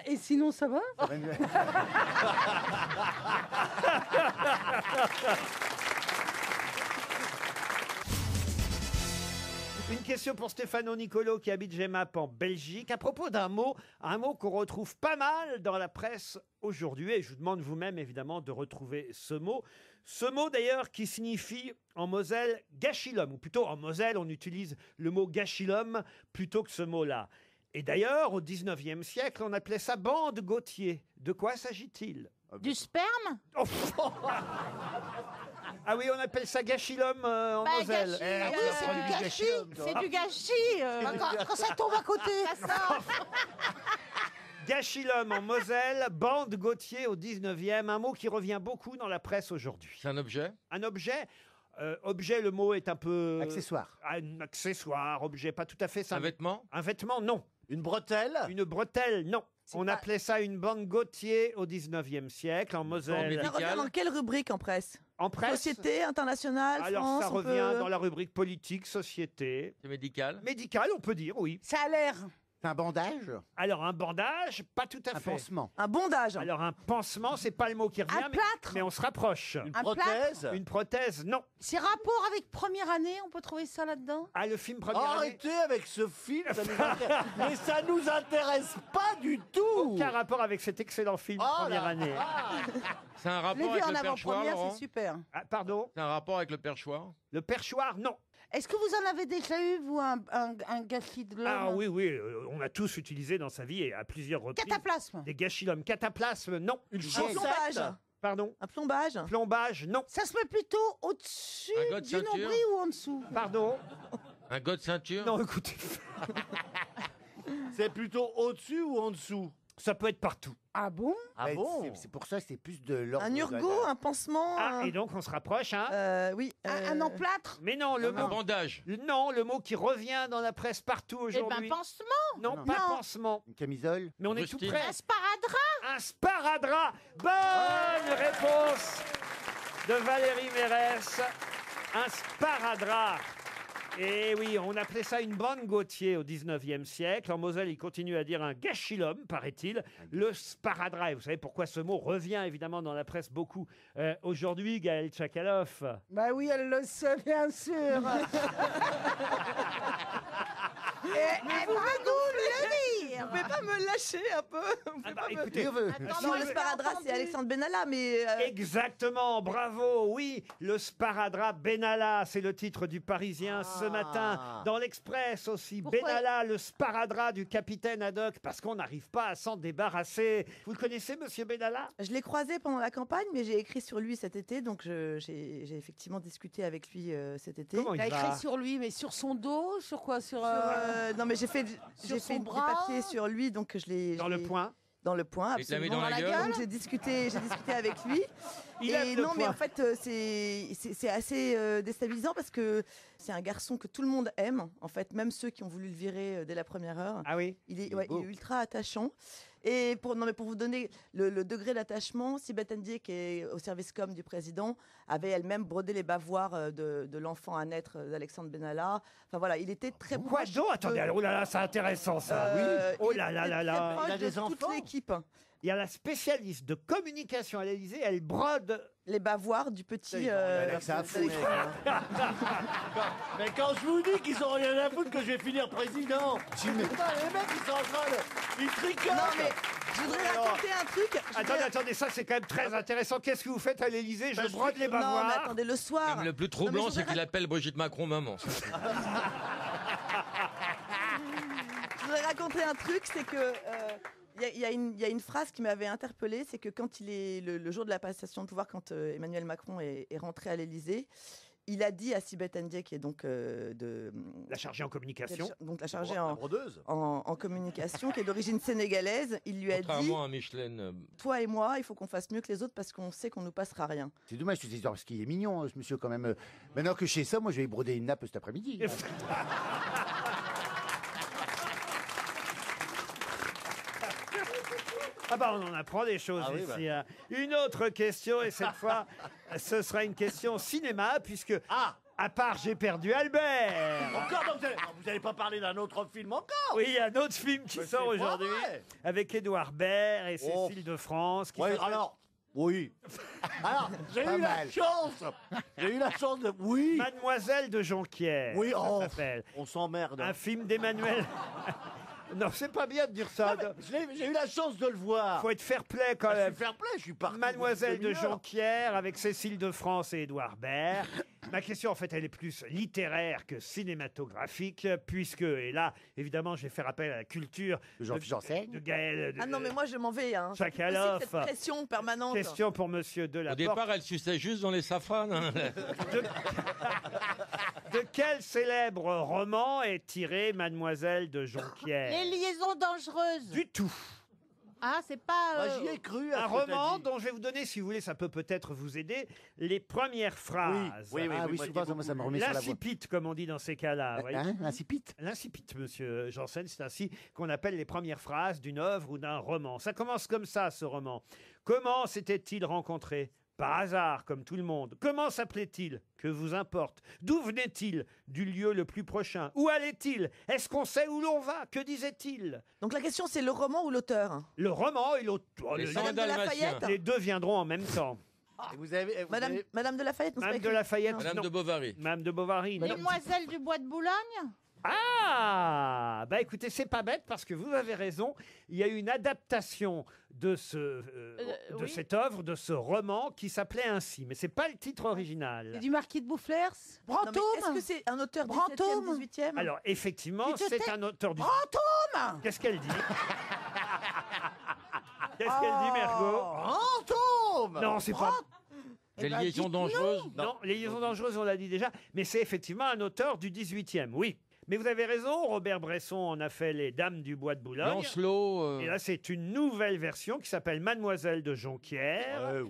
Et sinon, ça va? Une question pour Stéphano Nicolo qui habite Gemap en Belgique à propos d'un mot qu'on retrouve pas mal dans la presse aujourd'hui et je vous demande vous-même évidemment de retrouver ce mot. Ce mot d'ailleurs qui signifie en Moselle gâchis-l'homme ou plutôt en Moselle on utilise le mot gâchis-l'homme plutôt que ce mot-là. Et d'ailleurs au 19e siècle on appelait ça bande Gautier. De quoi s'agit-il? Du sperme? Oh, ah oui, on appelle ça gâchis-l'homme en Bah, Moselle. gâchis, c'est du gâchis. C'est du gâchis. Quand ça tombe à côté. Gâchis-l'homme en Moselle, bande Gautier au 19e, un mot qui revient beaucoup dans la presse aujourd'hui. C'est un objet? Un objet objet, le mot est un peu... Accessoire. Un accessoire, objet, pas tout à fait ça. Un vêtement? Un vêtement, non. Une bretelle? Une bretelle, non. On appelait ça une bande Gautier au 19e siècle, en Moselle. Ça revient dans quelle rubrique en presse? En presse? Société, internationale, Alors France, ça on revient peut- dans la rubrique politique, société. C'est médical? Médical, on peut dire, oui. Ça a l'air. C'est un bandage? Alors un bandage, pas tout à Un fait. pansement? Un bondage. Alors un pansement, c'est pas le mot qui revient, Un plâtre. mais on se rapproche. Une Un prothèse? Une prothèse, non. C'est rapport avec première année, on peut trouver ça là-dedans? Ah, le film première année, Arrêtez avec ce film, ça nous intéresse. Mais ça nous intéresse pas du tout. aucun rapport avec cet excellent film Oh première là année. C'est un Les rapport vues avec en le perchoir, avant-première, Laurent? c'est super. Ah, pardon. C'est un rapport avec le perchoir? Le perchoir, non. Est-ce que vous en avez déjà eu, vous, un gâchis de l'homme? Ah oui, oui, on a tous utilisé dans sa vie et à plusieurs reprises. Cataplasme. Des gâchis-l'homme. Cataplasme, non. Une Un chaussette? plombage. Pardon. Un plombage. Plombage, non. Ça se met plutôt au-dessus Un gars de du ceinture. nombril ou en dessous? Pardon. Un gars de ceinture? Non, écoutez, C'est plutôt au-dessus ou en dessous? ça peut être partout. Ah bon? Ah Ouais, bon? c'est pour ça que c'est plus de l'ordre. Un urgot, un pansement. Ah, et donc on se rapproche, hein. Oui. Un emplâtre? Mais non, le Un mot. bandage? Non, le mot qui revient dans la presse partout Eh ben, aujourd'hui. pansement. Non, Non. pas Non. pansement. Une camisole? Mais on est Rustine. tout près. Un sparadrap. Un sparadrap. Bonne réponse de Valérie Mérès. Un sparadrap. Et oui, on appelait ça une bande Gautier au 19e siècle. En Moselle, il continue à dire un gâchis-l'homme, paraît-il. Le sparadrap. Et vous savez pourquoi ce mot revient évidemment dans la presse beaucoup aujourd'hui, Gaël Tchakaloff. Bah oui, elle le sait, bien sûr. Mais vous pouvez nous le dire. Vous pouvez pas me lâcher un peu. Vous pouvez pas me- Écoutez, Non, le sparadrap, c'est Alexandre Benalla, mais... exactement, bravo, oui, le sparadrap Benalla, c'est le titre du Parisien ce matin. Dans l'Express aussi, Benalla, le sparadrap du capitaine Haddock, parce qu'on n'arrive pas à s'en débarrasser. Vous le connaissez, monsieur Benalla? Je l'ai croisé pendant la campagne, mais j'ai écrit sur lui cet été, donc j'ai effectivement discuté avec lui cet été. Comment il T'as va écrit sur lui, mais sur son dos, sur quoi? Non, mais j'ai fait son des bras. papiers sur lui, donc je l'ai... Dans le Point? Dans le Point, Et tu l'as mis absolument. dans la gueule Donc j'ai discuté avec lui. Il Et aime le non, mais Point. en fait, c'est assez déstabilisant parce que c'est un garçon que tout le monde aime. En fait, même ceux qui ont voulu le virer dès la première heure. Ah oui? Il est ultra attachant. Et pour vous donner le degré d'attachement, Sibeth Ndiaye, qui est au service com du président, avait elle-même brodé les bavoirs de l'enfant à naître d'Alexandre Benalla. Enfin voilà, il était très Quoi proche. donc? Attendez, oh là là, c'est intéressant ça. Oh là là là là. Il a des enfants. Toute l'équipe. Il y a la spécialiste de communication à l'Élysée, elle brode les bavoirs du petit. Ça a foutu. Mais quand je vous dis qu'ils ont rien à foutre que je vais finir président, putain, les mecs ils sont en train de... Ils tricotent. Non mais je voudrais raconter un truc. Attendez, ça c'est quand même très intéressant. Qu'est-ce que vous faites à l'Élysée? Je brode les Non mais bavoirs. attendez, le soir. Le plus troublant, c'est qu'il appelle Brigitte Macron maman. Je voudrais raconter un truc, c'est que il y a une phrase qui m'avait interpellée, c'est que quand il est le jour de la passation de pouvoir, quand Emmanuel Macron est rentré à l'Élysée, il a dit à Sibeth Ndiaye, qui est donc la chargée en communication, donc la chargée brodeuse. en communication, qui est d'origine sénégalaise, il lui a dit Contrairement à Michelin. toi et moi, il faut qu'on fasse mieux que les autres parce qu'on sait qu'on nous passera rien. C'est dommage, parce qu'il est mignon, ce monsieur, quand même. Maintenant que je sais ça, moi, je vais broder une nappe cet après-midi. Ah bah on en apprend des choses ici. Hein. Une autre question, et cette fois, ce sera une question cinéma, puisque à part J'ai perdu Albert. Encore donc, vous n'allez pas parler d'un autre film encore? Oui, il y a un autre film qui sort aujourd'hui avec Édouard Baird et Cécile de France. Qui s'appelle- alors, oui. Alors, j'ai eu la chance. J'ai eu la chance de... Oui. Mademoiselle de Jonquière. Oui, ça oh, s'appelle. on s'emmerde. Un film d'Emmanuel. Non, c'est pas bien de dire ça. J'ai eu la chance de le voir. Faut être fair-play quand Je même. suis fair-play, je suis parti. Mademoiselle de demi-heure. Jonquière avec Cécile de France et Édouard Baird. Ma question, en fait, elle est plus littéraire que cinématographique, puisque, et là, évidemment, je vais faire appel à la culture de Gaël. Ah non mais moi je m'en vais. Hein. Tchakaloff. Cette pression permanente. Question pour Monsieur Delaporte. Au départ, elle suçait juste dans les safranes. Hein. De quel célèbre roman est tirée Mademoiselle de Jonquière? Les liaisons dangereuses. Du tout. Ah, c'est pas. Moi, j'y ai cru. Un roman dont je vais vous donner, si vous voulez, ça peut peut-être vous aider, les premières phrases. Oui, souvent, ça me remet sur la voie. L'incipit, comme on dit dans ces cas-là. vous voyez. Hein, l'incipit? L'incipit, monsieur Janssen, c'est ainsi qu'on appelle les premières phrases d'une œuvre ou d'un roman. Ça commence comme ça, ce roman. Comment s'était-il rencontré? Par hasard, comme tout le monde. Comment s'appelait-il? Que vous importe? D'où venait-il? Du lieu le plus prochain. Où allait-il? Est-ce qu'on sait où l'on va? Que disait-il? Donc la question c'est le roman ou l'auteur? Le roman et l'auteur. Les Madame de Lafayette. Les deux viendront en même temps. Et vous avez, Madame de Lafayette. Madame de Lafayette. Madame non. de Bovary. Madame de Bovary. non. Demoiselle du Bois de Boulogne. Ah, bah écoutez, c'est pas bête parce que vous avez raison. Il y a eu une adaptation de Oui. cette œuvre, de ce roman qui s'appelait ainsi, mais c'est pas le titre original. Du Marquis de Boufflers. Non, mais Brantôme. est-ce que c'est un auteur Brantôme. 17e, 18e? Alors effectivement, Tu te c'est tais- un auteur du. Brantôme. Qu'est-ce qu'elle dit? Qu'est-ce qu'elle dit, Mergo? Brantôme. Non, c'est pas. Les ben, liaisons dites-nous. dangereuses. Non, les liaisons dangereuses, on l'a dit déjà, mais c'est effectivement un auteur du 18e, oui. Mais vous avez raison, Robert Bresson en a fait Les Dames du Bois de Boulogne. Lancelot. Et là, c'est une nouvelle version qui s'appelle Mademoiselle de Jonquière,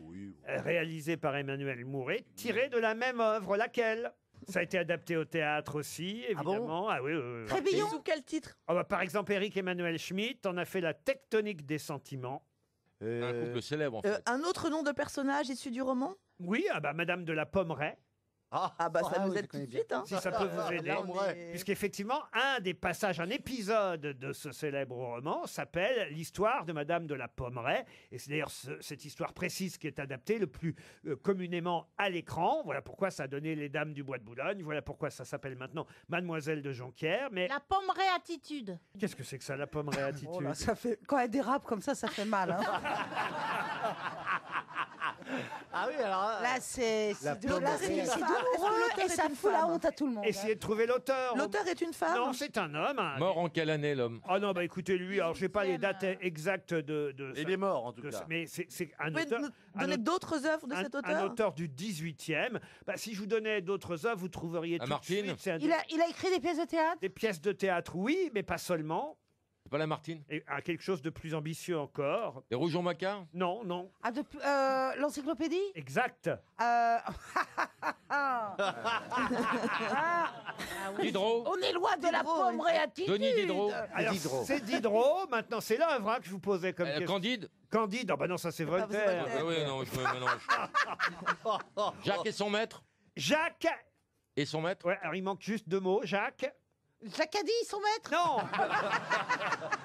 réalisée par Emmanuel Mouret, tirée de la même œuvre. Laquelle? Ça a été adapté au théâtre aussi, évidemment. Ah, oui, oui, oui. Trébillon. Sous quel titre? Ah bah, par exemple, Éric Emmanuel Schmitt en a fait La Tectonique des sentiments. Un couple célèbre, en fait. Un autre nom de personnage issu du roman? Oui, ah bah, Madame de la Pommeraye. Ah bah ça nous aide tout de suite. Hein. Si ça peut vous aider. Puisqu'effectivement, un épisode de ce célèbre roman s'appelle l'histoire de Madame de la Pommeraye. Et c'est d'ailleurs cette histoire précise qui est adaptée le plus communément à l'écran. Voilà pourquoi ça a donné Les Dames du Bois de Boulogne. Voilà pourquoi ça s'appelle maintenant Mademoiselle de Jonquière. Mais La Pommeraye attitude. qu'est-ce que c'est que ça, la Pommeraye attitude? Oh là, ça fait... Quand elle dérape comme ça fait mal. Hein. Ah oui, alors... Là, c'est douloureux et ça une fout la femme honte à tout le monde. Essayez de trouver l'auteur. L'auteur est une femme. Non, c'est un homme. Mort en quelle année, l'homme? Oh non, bah écoutez, lui, alors je sais pas les dates exactes de Il est mort, en tout cas. mais c'est un Vous pouvez auteur. nous un donner auteur- d'autres œuvres de cet un auteur auteur du 18e. Bah, si je vous donnais d'autres œuvres, vous trouveriez tout de Lamartine. suite. C'est Il a écrit des pièces de théâtre? des pièces de théâtre, oui, mais pas seulement. C'est pas Lamartine? Et quelque chose de plus ambitieux encore. Les Rougon-Macquart? Non, non. L'encyclopédie? Exact. Diderot? On est loin de la Pommeraye attitude. Denis Diderot? Alors, Diderot. c'est Diderot. Maintenant, c'est l'œuvre hein, que je vous posais comme question. Candide? Candide. Ah bah non, ça c'est Ah, vous, c'est Voltaire. Voltaire. Ah oui, non, je me mélange. Jacques et son maître? Jacques. Et son maître? Ouais, alors il manque juste 2 mots. Jacques. Jacques a dit, son maître? Non.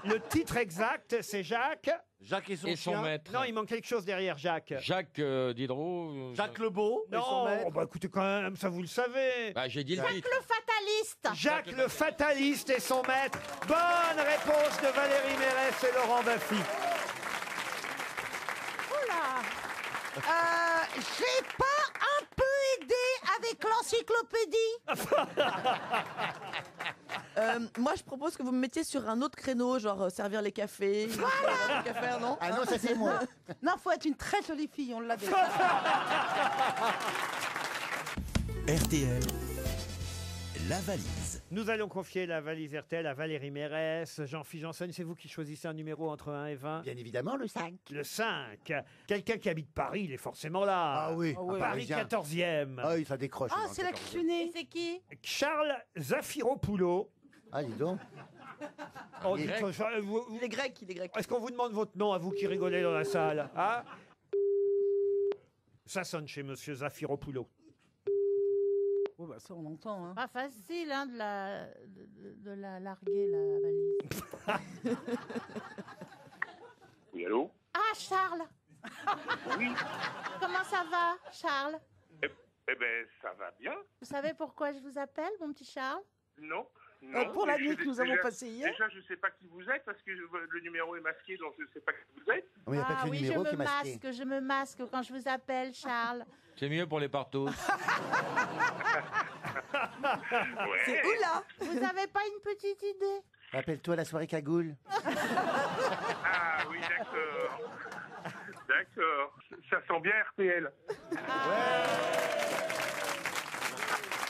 Le titre exact, c'est Jacques. Jacques et son Et son chien. maître? Non, il manque quelque chose derrière Jacques. Jacques Diderot? Jacques Lebeau et son Non, maître. bah écoutez quand même, ça vous le savez. Bah, j'ai dit le titre. Le fataliste. Jacques le fataliste et son maître. Bonne réponse de Valérie Mérès et Laurent Baffy. J'ai pas un peu aidé avec l'encyclopédie? Moi, je propose que vous me mettiez sur un autre créneau, genre servir les cafés. Un truc à faire, non Ah non, ça c'est moi. Non, faut être une très jolie fille, on l'avait. RTL, la valise. Nous allons confier la valise RTL à Valérie Mérès. Jean-Philippe Janssen, c'est vous qui choisissez un numéro entre 1 et 20? Bien évidemment, le 5. Le 5. Quelqu'un qui habite Paris, il est forcément là. Ah oui, Paris Parisien. 14e. Ah oui, ça décroche. Ah, dans le c'est là que je 14e. suis née. C'est qui? Charles Zafiropoulos. Ah, dis donc. Oh, Il est dites-moi, Il est grec, il est grec. Est-ce qu'on vous demande votre nom à vous qui rigolez dans la salle hein? Ça sonne chez Monsieur Zafiropoulos. Oh, bah, ça, on entend. Hein. Pas facile hein, de la larguer, la valise. Oui, allô? Ah, Charles. Oui. Comment ça va, Charles? Eh ben, ça va bien. Vous savez pourquoi je vous appelle, mon petit Charles? Non. Non, pour la mais nuit que nous avons passée hier. Déjà, je sais pas qui vous êtes parce que le numéro est masqué, donc je sais pas qui vous êtes. Il n'y a pas que le oui, numéro qui est masqué. je me masque quand je vous appelle, Charles. C'est mieux pour les partos. Ouais. C'est où là? Vous avez pas une petite idée? Rappelle-toi la soirée cagoule. Ah oui, d'accord. D'accord. Ça sent bien RTL.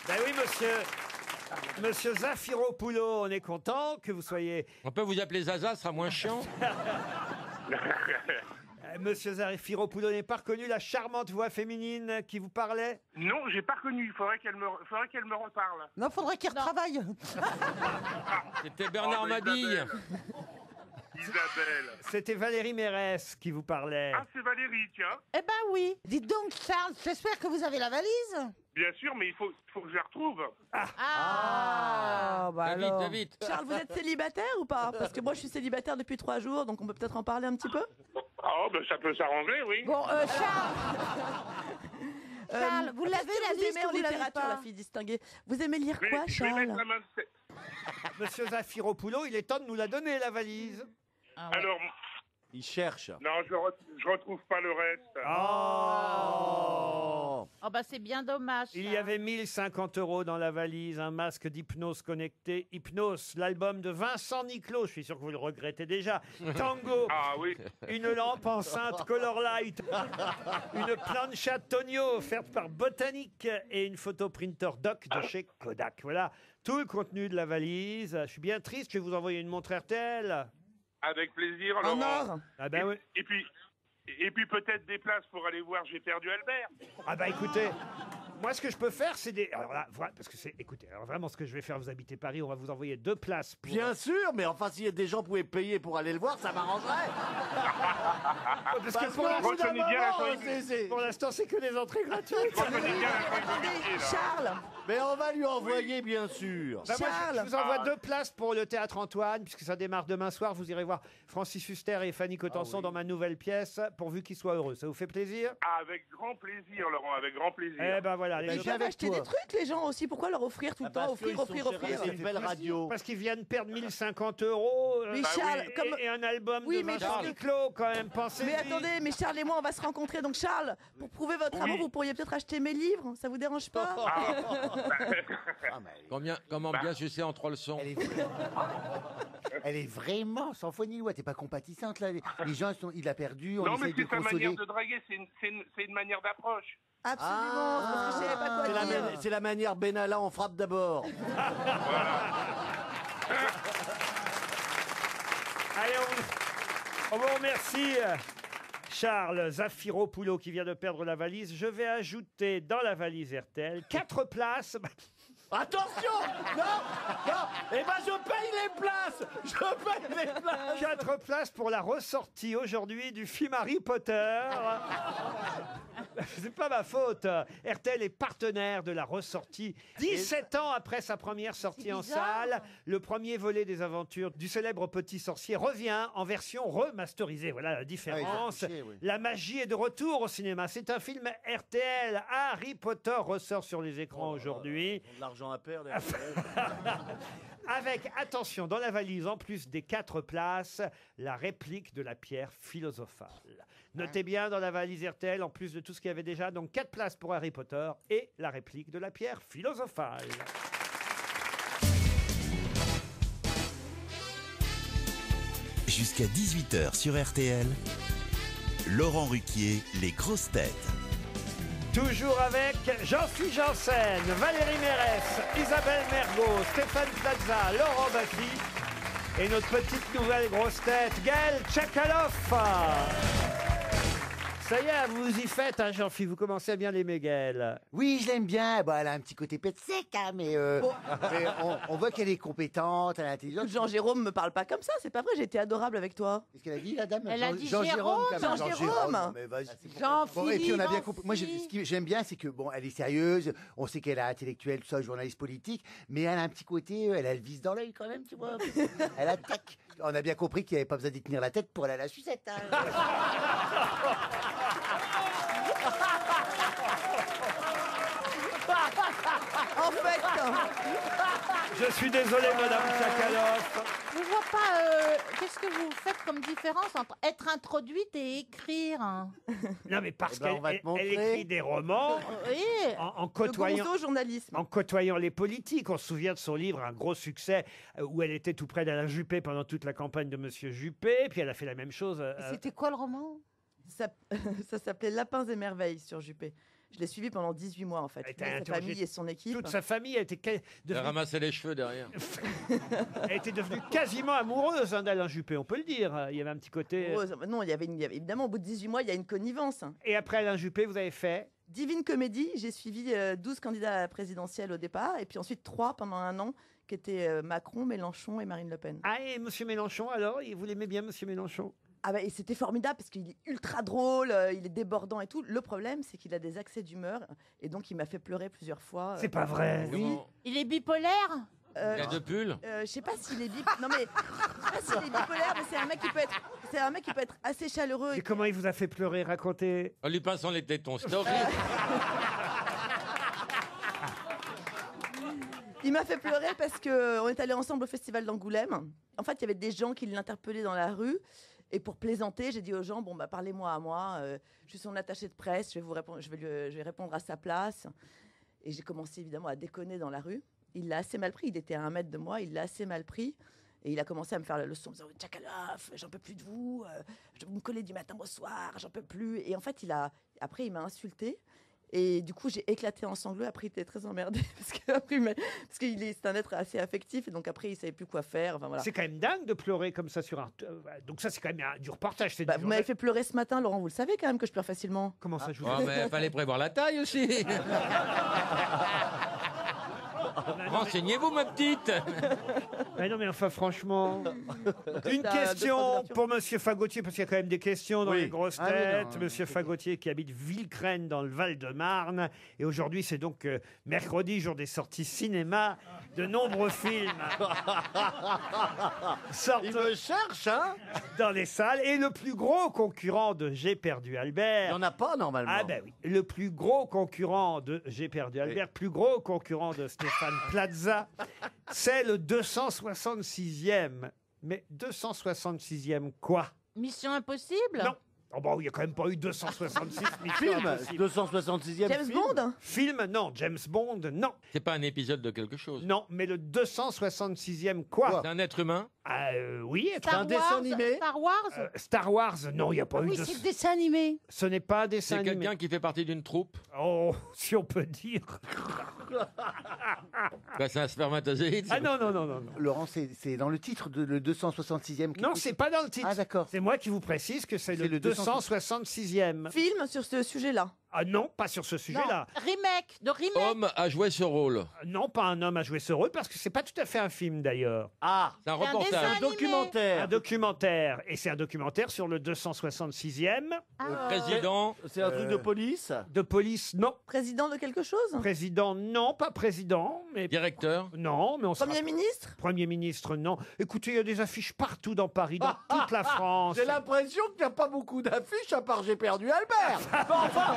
Ben oui, Monsieur Zafiropoulos, on est content que vous soyez... On peut vous appeler Zaza, ce sera moins chiant. Monsieur Zafiropoulos n'est pas reconnu la charmante voix féminine qui vous parlait? Non, j'ai pas reconnu. Il faudrait qu'elle me reparle. Non, faudrait qu'il retravaille. C'était Bernard Oh, bah, Mabille. Isabelle. C'était Valérie Mérès qui vous parlait. Ah, c'est Valérie, tiens. Eh ben oui. Dites donc, Charles, j'espère que vous avez la valise. Bien sûr, mais il faut que je la retrouve. Ah, bah Va vite, alors. va vite. Charles, vous êtes célibataire ou pas? Parce que moi, je suis célibataire depuis 3 jours, donc on peut peut-être en parler un petit peu. Oh, ben ça peut s'arranger, oui. Bon, Charles, Charles, vous l'avez Qu'est-ce la que vous liste aimez en ou vous l'avez littérature, pas? la fille distinguée? Vous aimez lire quoi, Je vais mettre Charles? la main... Monsieur Zafiropoulos, il est temps de nous la donner, la valise. Alors, Il cherche. non, je retrouve pas le reste. Oh bah c'est bien dommage. Il y avait 1050 € dans la valise, un masque d'hypnose connecté. Hypnose, l'album de Vincent Niclot, je suis sûr que vous le regrettez déjà. Tango, Ah oui. une lampe enceinte Color Light, une plancha Tonio offerte par Botanique et une photoprinter doc de chez Kodak. Voilà tout le contenu de la valise. Je suis bien triste, je vais vous envoyer une montre RTL. Avec plaisir, En Laurent. or? Ah ben oui. Et puis peut-être des places pour aller voir J'ai perdu Albert. Ah bah écoutez, Moi, ce que je peux faire, c'est des... Alors là, voilà, parce que c'est... Écoutez, alors vraiment, ce que je vais faire, vous habitez Paris, on va vous envoyer 2 places pour... Bien sûr, mais enfin, si des gens pouvaient payer pour aller le voir, ça m'arrangerait. Parce que pour qu'au bout d'un moment, pour l'instant, c'est que des entrées gratuites. Charles, Mais on va lui envoyer, bien sûr. Bah, moi, je Charles. vous envoie 2 places pour le Théâtre Antoine, puisque ça démarre demain soir. Vous irez voir Francis Huster et Fanny Cotenson dans ma nouvelle pièce, pourvu qu'ils soient heureux. Ça vous fait plaisir? Ah, avec grand plaisir, Laurent, avec grand plaisir. Eh ben voilà. ils peuvent acheter des trucs, les gens aussi. Pourquoi leur offrir tout le temps? Offrir. C'est une belle radio. Parce qu'ils viennent perdre 1050 euros. Mais Charles, et un album Oui, de mais Vincent parce que- Niclot, quand même, pensez-y. Mais attendez, mais Charles et moi, on va se rencontrer. Donc Charles, pour prouver votre amour, vous pourriez peut-être acheter mes livres. Ça vous dérange pas? Comment bien sucer en 3 leçons. Elle est vraiment sans foi ni loi. T'es pas compatissante là. Les gens, il a perdu. On Non, mais essaye de c'est sa consoler. manière de draguer, c'est une manière d'approche. Absolument. Parce que je savais pas quoi dire. C'est la manière Benalla, on frappe d'abord. Allez, on vous remercie, Charles Zafiropoulou, qui vient de perdre la valise. Je vais ajouter dans la valise RTL 4 places. Attention! Non! Eh ben, je paye les places! Je paye les places! 4 places pour la ressortie aujourd'hui du film Harry Potter. C'est pas ma faute. RTL est partenaire de la ressortie. 17 ans après sa première sortie en salle, le premier volet des aventures du célèbre petit sorcier revient en version remasterisée. Voilà la différence. La magie est de retour au cinéma. C'est un film RTL. Harry Potter ressort sur les écrans aujourd'hui. De l'argent à perdre. Avec, attention, dans la valise, en plus des 4 places, la réplique de la pierre philosophale. Notez bien dans la valise RTL, en plus de tout ce qu'il y avait déjà, donc 4 places pour Harry Potter et la réplique de la pierre philosophale. Jusqu'à 18h sur RTL, Laurent Ruquier, les grosses têtes. Toujours avec Jean-Philippe Janssen, Valérie Mérès, Isabelle Mergot, Stéphane Plaza, Laurent Baffy et notre petite nouvelle grosse tête, Gaël Tchakaloff. Ça y est, vous y faites, hein, Jean-Philippe, vous commencez à bien l'aimer, Gaël. Oui, je l'aime bien. Bon, elle a un petit côté pète sec, hein, mais on voit qu'elle est compétente, elle est intelligente. Jean-Jérôme me parle pas comme ça, c'est pas vrai, j'ai été adorable avec toi. Qu'est-ce qu'elle a dit, la dame? Elle a dit Jérôme, quand même. Jean-Jérôme. Mais vas-y. Jean-Philippe, Bon, et puis on a bien compris. Moi, Jean-Philippe. ce que j'aime bien, c'est que bon, elle est sérieuse. On sait qu'elle est intellectuelle, tout ça, journaliste politique, mais elle a un petit côté, elle a le vice dans l'œil quand même, tu vois. Elle attaque. On a bien compris qu'il n'y avait pas besoin d'y tenir la tête pour aller à la sucette. Hein. En fait, Je suis désolé, Madame Tchakaloff. Je vois pas. Qu'est-ce que vous faites comme différence entre être introduite et écrire? Non, mais parce Eh ben, on va te qu'elle montrer. écrit des romans Oui. en côtoyant... le gonzo journalisme. En côtoyant les politiques. On se souvient de son livre, un gros succès, où elle était tout près d'Alain Juppé pendant toute la campagne de Monsieur Juppé. Puis elle a fait la même chose. C'était quoi le roman? Ça s'appelait Lapins et merveilles sur Juppé. Je l'ai suivi pendant 18 mois en fait. Elle était Sa interrogée famille et son équipe. Toute sa famille a été, Elle devenue, ramassait les cheveux derrière. elle était devenue quasiment amoureuse d'Alain Juppé, on peut le dire. Il y avait un petit côté... Non, il y avait évidemment au bout de 18 mois, il y a une connivence. Et après Alain Juppé, vous avez fait... Divine Comédie, j'ai suivi 12 candidats à la présidentielle au départ, et puis ensuite 3 pendant un an, qui étaient Macron, Mélenchon et Marine Le Pen. Ah, et Monsieur Mélenchon, alors vous l'aimez bien, Monsieur Mélenchon? Ah bah, et c'était formidable parce qu'il est ultra drôle, il est débordant et tout. Le problème, c'est qu'il a des accès d'humeur, et donc il m'a fait pleurer plusieurs fois. C'est pas vrai. Oui. Il est bipolaire? Il y a 2 pulls. Je sais pas s'il est non mais je sais pas s'il est bipolaire, mais c'est un mec qui peut être assez chaleureux. Et comment il vous a fait pleurer? Racontez. En lui passant les tétons, c'était horrible. Il m'a fait pleurer parce que on est allé ensemble au festival d'Angoulême. En fait, il y avait des gens qui l'interpellaient dans la rue. Et pour plaisanter, j'ai dit aux gens, bon, bah, parlez-moi à moi. Je suis son attaché de presse, je vais vous répondre, je vais répondre à sa place. Et j'ai commencé évidemment à déconner dans la rue. Il l'a assez mal pris. Il était à 1 mètre de moi. Il l'a assez mal pris. Et il a commencé à me faire la leçon en me disant Tchakaloff, j'en peux plus de vous. Vous me collez du matin au soir, j'en peux plus. Et en fait, après, il m'a insulté. Et du coup, j'ai éclaté en sanglots. Après, il était très emmerdé c'est un être assez affectif. Et donc après, il savait plus quoi faire. Enfin, voilà. C'est quand même dingue de pleurer comme ça sur un. Donc ça, c'est quand même du reportage. C'est Vous m'avez fait pleurer ce matin, Laurent. Vous le savez quand même que je pleure facilement. Comment ça, je vous Oh, mais fallait prévoir la taille aussi. Renseignez-vous, ma petite. Mais non, mais enfin, franchement. Une question pour Monsieur Fagotier, parce qu'il y a quand même des questions dans les grosses têtes. Monsieur Fagotier qui habite Villecrène dans le Val-de-Marne. Et aujourd'hui, c'est donc mercredi, jour des sorties cinéma. De nombreux films sortent. Il me cherche, hein, dans les salles. Et le plus gros concurrent de J'ai perdu Albert. Il n'y en a pas normalement. Ah ben oui. Le plus gros concurrent de J'ai perdu Albert, plus gros concurrent de Stéphane Plaza, c'est le 266e. Mais 266e quoi? Mission Impossible? Non. Oh bon, il n'y a quand même pas eu 266 missions Film, impossibles. 266e James Bond? Film, non. James Bond, non. C'est pas un épisode de quelque chose. Non, mais le 266e quoi? C'est un être humain. Oui, un dessin animé. Star Wars? Star Wars, non, il n'y a pas eu Oui, de... c'est le dessin animé. Ce n'est pas un dessin C'est animé. quelqu'un qui fait partie d'une troupe. Oh, si on peut dire. Bah, c'est un spermatozoïde. Ah non, non, non, non. non. Laurent, c'est dans le titre de le 266e. Non, c'est pas dans le titre. Ah, d'accord. C'est moi qui vous précise que c'est le 266e. Film sur ce sujet-là. Ah non, pas sur ce sujet-là. Remake. Homme a joué ce rôle. Non, pas un homme à jouer ce rôle, parce que c'est pas tout à fait un film d'ailleurs. Ah, C'est un C'est un reportage. dessin un animé. documentaire. Un documentaire. Et c'est un documentaire sur le 266e. Président. C'est un truc de police. De police, non. Président de quelque chose? Président, non, pas président, mais... Directeur. Non, mais on se Premier ministre? Premier ministre, non. Écoutez, il y a des affiches partout dans Paris, dans toute la France. J'ai l'impression qu'il n'y a pas beaucoup d'affiches à part J'ai perdu Albert. Mais enfin,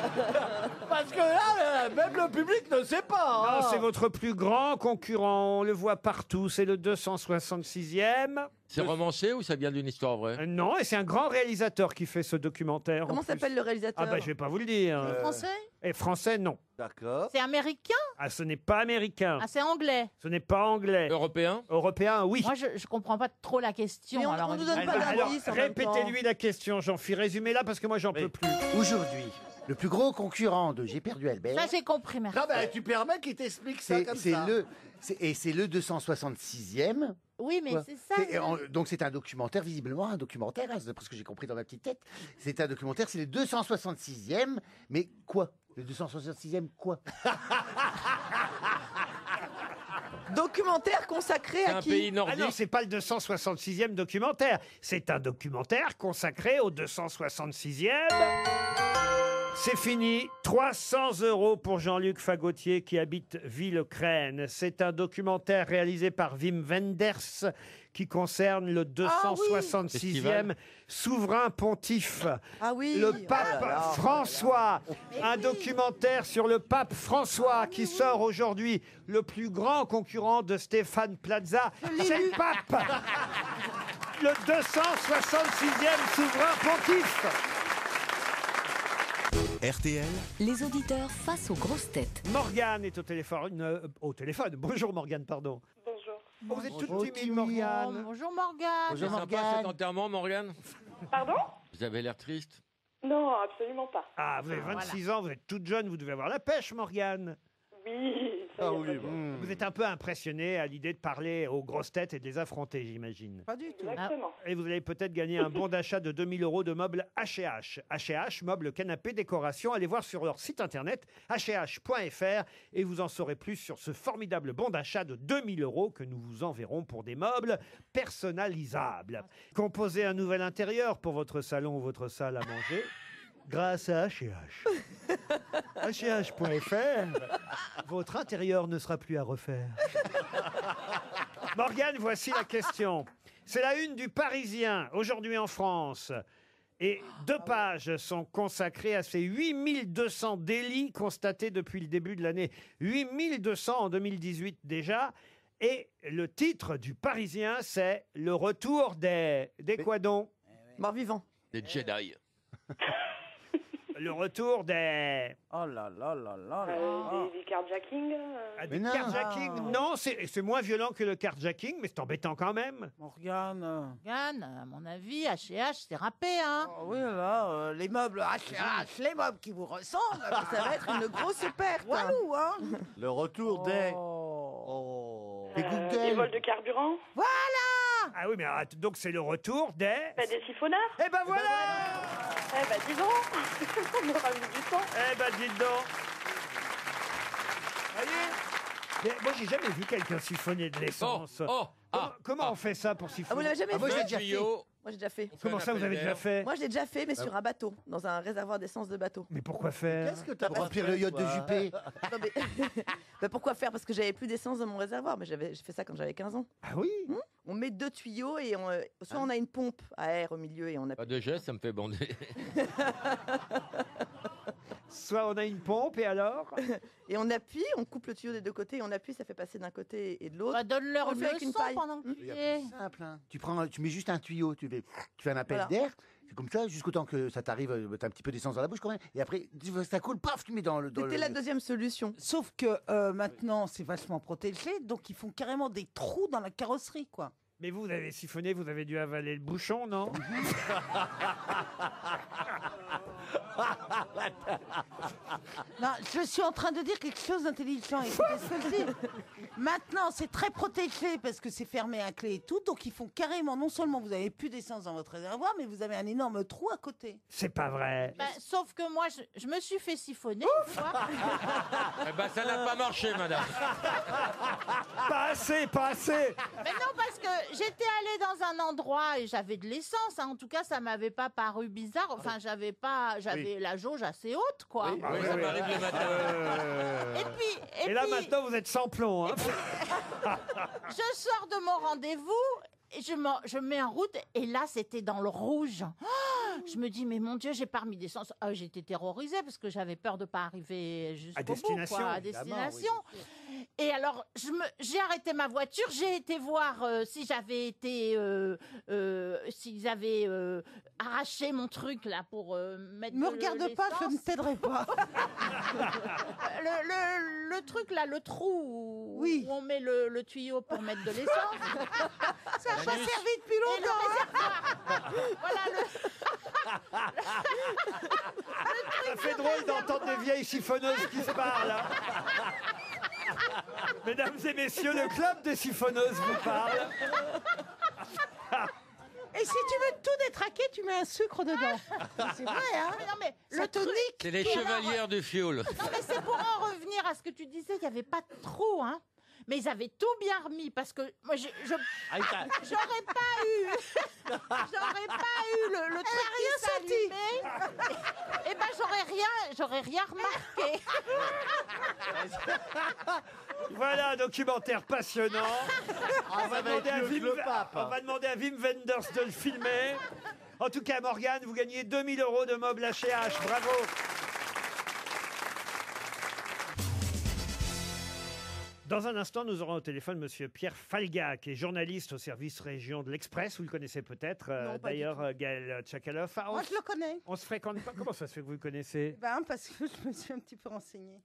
parce que là, même le public ne sait pas. Non, hein. c'est votre plus grand concurrent, on le voit partout, c'est le 266e. C'est romancé ou ça vient d'une histoire vraie? Non, et c'est un grand réalisateur qui fait ce documentaire. Comment en plus. s'appelle le réalisateur? Ah bah je vais pas vous le dire. Français? Et français, non. D'accord. C'est américain? Ah, ce n'est pas américain. Ah, c'est anglais. Ce n'est pas anglais. Européen? Européen, oui. Moi, je comprends pas trop la question. Mais on alors, nous donne pas Alors, d'indice en même temps. répétez-lui la question, Jean-Philippe. Résumez-la parce que moi, j'en peux plus. Aujourd'hui, le plus gros concurrent de J'ai perdu Albert. Ça, j'ai compris, merci. Non, mais tu permets qu'il t'explique ça comme ça. C'est le 266e. Oui, mais Quoi c'est ça. Donc c'est un documentaire, visiblement un documentaire, hein, d'après ce que j'ai compris dans ma petite tête. C'est un documentaire, c'est le 266e, mais quoi? Le 266e quoi? Documentaire consacré C'est à un qui? pays Ah nordique. non, c'est pas le 266e documentaire. C'est un documentaire consacré au 266e. C'est fini. 300 € pour Jean-Luc Fagotier qui habite Villecrène. C'est un documentaire réalisé par Wim Wenders qui concerne le 266e Festival. souverain pontife. Ah oui. Le pape François. Un documentaire sur le pape François qui sort aujourd'hui. Le plus grand concurrent de Stéphane Plaza. C'est le pape. Le 266e souverain pontife. RTL, Les auditeurs face aux grosses têtes. Morgane est au téléphone. Bonjour Morgane, pardon. Bonjour. Oh, vous êtes toute Bonjour, timide, Morgane. Oh, bonjour, Morgane. C'est sympa cet enterrement, Morgane? Pardon? Vous avez l'air triste. Non, absolument pas. Ah, vous avez 26 ans, vous êtes toute jeune, vous devez avoir la pêche, Morgane. Oui, ça y est, pas de- Vous êtes un peu impressionné à l'idée de parler aux grosses têtes et de les affronter, j'imagine. Pas du tout. Exactement. Et vous allez peut-être gagner un bon d'achat de 2000 € de meubles H&H. H&H, meubles, canapés, décoration. Allez voir sur leur site internet hh.fr et vous en saurez plus sur ce formidable bon d'achat de 2000 € que nous vous enverrons pour des meubles personnalisables. Composez un nouvel intérieur pour votre salon ou votre salle à manger grâce à H&H. hh.fr, votre intérieur ne sera plus à refaire. Morgane, voici la question. C'est la une du Parisien, aujourd'hui en France. Et 2 pages sont consacrées à ces 8200 délits constatés depuis le début de l'année. 8200 en 2018 déjà. Et le titre du Parisien, c'est « Le retour des... » Des quoi donc? Mort vivant. Des Jedi. Le retour des... Oh là là là là là. Des carjacking. Ah, des carjacking. Non, c'est moins violent que le carjacking, mais c'est embêtant quand même. Morgane. Yann, à mon avis, H&H, c'est râpé, hein. Oh, oui, là, les meubles H&H, les meubles qui vous ressemblent. Ça va être une grosse perte. Walou, hein. Le retour des... Des Des Google. vols de carburant. Ah oui, mais donc c'est le retour des... Des siphonnards. Eh ben voilà. Dis donc. On aura mis du temps. Eh ben dites donc. Voyez. Mais moi j'ai jamais vu quelqu'un siphonner de l'essence. Comment on fait ça pour siphonner? Ah, vous l'avez jamais fait? Moi, je l'ai déjà fait. Moi, j'ai déjà fait. Comment ça, vous avez déjà fait? Moi, je l'ai déjà fait, mais sur un bateau, dans un réservoir d'essence de bateau. Mais pourquoi faire? Qu'est-ce que t'as pour remplir le yacht de Juppé? Non, mais... Bah, pourquoi faire? Parce que j'avais plus d'essence dans mon réservoir, mais j'ai fait ça quand j'avais 15 ans. Ah oui? On met 2 tuyaux et soit on a une pompe à air au milieu et on a... Pas de geste, ça me fait bander. Soit on a une pompe et alors? Et on appuie, on coupe le tuyau des deux côtés et on appuie, ça fait passer d'un côté et de l'autre. Bah, donne-leur On le une fait avec une leçon paille. pendant que tu C'est y es. simple, hein. Tu mets juste un tuyau, tu fais un appel Voilà. d'air, c'est comme ça, jusqu'au temps que ça t'arrive, t'as un petit peu d'essence dans la bouche quand même, et après, ça coule, paf, tu mets dans le... C'était la deuxième solution. Sauf que maintenant, c'est vachement protégé, donc ils font carrément des trous dans la carrosserie, quoi. Mais vous avez siphonné, vous avez dû avaler le bouchon, non? Non, je suis en train de dire quelque chose d'intelligent. Écoutez ce que je dis. Maintenant, c'est très protégé parce que c'est fermé à clé et tout. Donc, ils font carrément, non seulement vous avez plus d'essence dans votre réservoir, mais vous avez un énorme trou à côté. C'est pas vrai. Bah, sauf que moi, je me suis fait siphonner une fois. Eh ben, ça n'a pas marché, madame. Pas assez, pas assez. Mais non, parce que j'étais allée dans un endroit et j'avais de l'essence. Hein. En tout cas, ça m'avait pas paru bizarre. Enfin, j'avais la jauge assez haute, quoi. Oui, ça m'arrive le matin. Et là, puis, maintenant, vous êtes sans plomb. Hein. je sors de mon rendez-vous et je mets en route et là, c'était dans le rouge. Oh, je me dis, mais mon Dieu, j'ai pas remis d'essence. Ah, j'étais terrorisée parce que j'avais peur de pas arriver jusqu'au bout, destination, quoi, à évidemment, destination. Et alors, j'ai arrêté ma voiture, j'ai été voir si j'avais été, s'ils avaient arraché mon truc là pour mettre. Me regarde pas, je ne t'aiderai pas. le truc là, le trou où, Oui. où on met le tuyau pour mettre de l'essence. Ça n'a pas servi depuis Et le longtemps. réservoir. Voilà Ça fait drôle d'entendre des vieilles siphonneuses qui se parlent. Hein. Mesdames et messieurs, le club des siphonneuses vous parle. Et si tu veux tout détraquer, tu mets un sucre dedans. C'est vrai, hein? Mais non, mais Ça tonique. C'est les chevalières de fioul. Non, mais c'est pour en revenir à ce que tu disais, il n'y avait pas de trou, hein. Mais ils avaient tout bien remis parce que moi, j'aurais pas eu le truc qui s'allumait. Et ben j'aurais rien remarqué. Voilà un documentaire passionnant. On va demander à Wim Wenders de le filmer. En tout cas, Morgane, vous gagnez 2000 € de meubles H&H. Bravo. Dans un instant, nous aurons au téléphone Monsieur Pierre Falga, qui est journaliste au service région de l'Express. Vous le connaissez peut-être. D'ailleurs, Gaël Tchakaloff. Ah, Moi, je le connais. on se fréquente pas. Comment ça se fait que vous le connaissez? Ben, parce que je me suis un petit peu renseignée.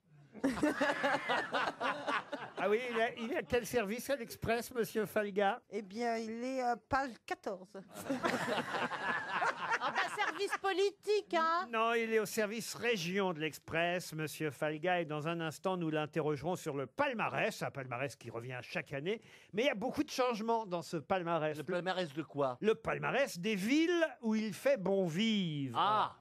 Ah oui, il est à quel service à l'Express, Monsieur Falga? Eh bien, il est à page 14. Ah bah, service politique, hein. Non, il est au service région de l'Express, Monsieur Falga, et dans un instant, nous l'interrogerons sur le palmarès, un palmarès qui revient chaque année, mais il y a beaucoup de changements dans ce palmarès. Le palmarès de quoi? Le palmarès des villes où il fait bon vivre. Ah.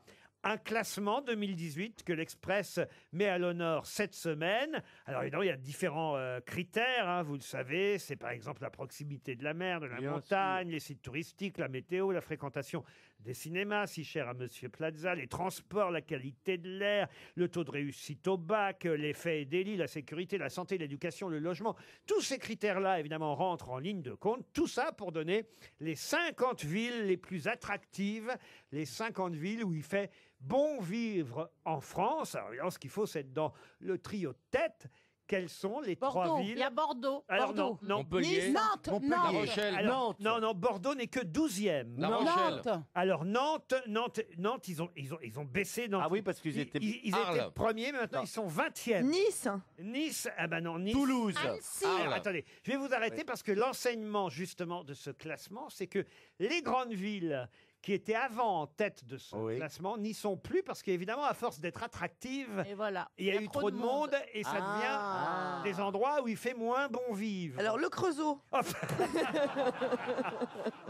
Un classement 2018 que l'Express met à l'honneur cette semaine. Alors évidemment, il y a différents critères, hein, vous le savez. C'est par exemple la proximité de la mer, de la montagne, les sites touristiques, la météo, la fréquentation des cinémas, si cher à Monsieur Plaza, les transports, la qualité de l'air, le taux de réussite au bac, les faits et délits, la sécurité, la santé, l'éducation, le logement. Tous ces critères-là, évidemment, rentrent en ligne de compte. Tout ça pour donner les 50 villes les plus attractives, les 50 villes où il fait bon vivre en France. Alors évidemment, ce qu'il faut, c'est être dans le trio de tête. Quelles sont les Bordeaux. trois villes? Il y a Bordeaux. Alors Bordeaux. non, non. Montpellier. Nice, Nantes, Montpellier. Nantes. La Rochelle. Alors, Nantes. Non, non, Bordeaux n'est que 12e. La Rochelle. Nantes. Alors Nantes, ils ont baissé. Nantes. Ah oui, parce qu'ils étaient... Ils Arles. étaient premiers, mais maintenant Non. ils sont 20e. Nice. Nice, ah ben non, Nice. Toulouse. Annecy. Alors, attendez, je vais vous arrêter parce que l'enseignement justement de ce classement, c'est que les grandes villes qui étaient avant en tête de ce Oui. classement n'y sont plus parce qu'évidemment, à force d'être attractives, Et voilà. il y a eu trop de monde et ça Ah. devient des endroits où il fait moins bon vivre. Alors le Creusot.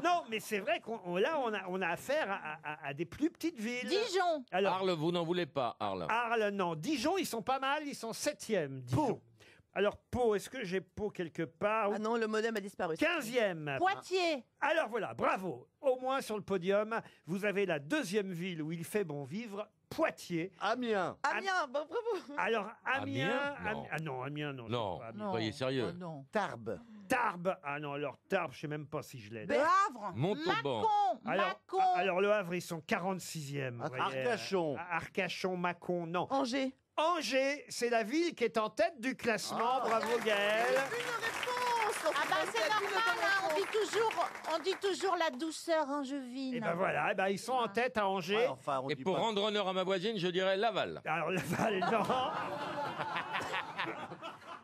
Non, mais c'est vrai là, on a affaire à des plus petites villes. Dijon. Alors, Arles, vous n'en voulez pas, Arles. Arles, non. Dijon, ils sont pas mal, ils sont 7e. Dijon. Alors, Pau, est-ce que j'ai Pau quelque part? Ah non, le modem a disparu. 15e. Poitiers. Alors voilà, bravo. Au moins sur le podium, vous avez la deuxième ville où il fait bon vivre, Poitiers. Amiens. Amiens, bon, bravo. Alors Amiens, Amiens, non. ah non, Amiens non. Non, c'est pas Amiens. Non. soyez sérieux. Oh, non. Tarbes. Tarbes, ah non, alors Tarbes, je sais même pas si je l'ai. Le Havre. Montauban. Mâcon. Alors le Havre, ils sont 46e. vous voyez. Arcachon. Arcachon, Mâcon, non. Angers. Angers, c'est la ville qui est en tête du classement. Bravo Gaël. Ah bah c'est normal, hein, on dit toujours la douceur angevine. Et ben voilà, eh ben, ils sont en tête à Angers. Ouais, enfin, on Et dit pour pas- rendre honneur à ma voisine, je dirais Laval. Alors Laval, non.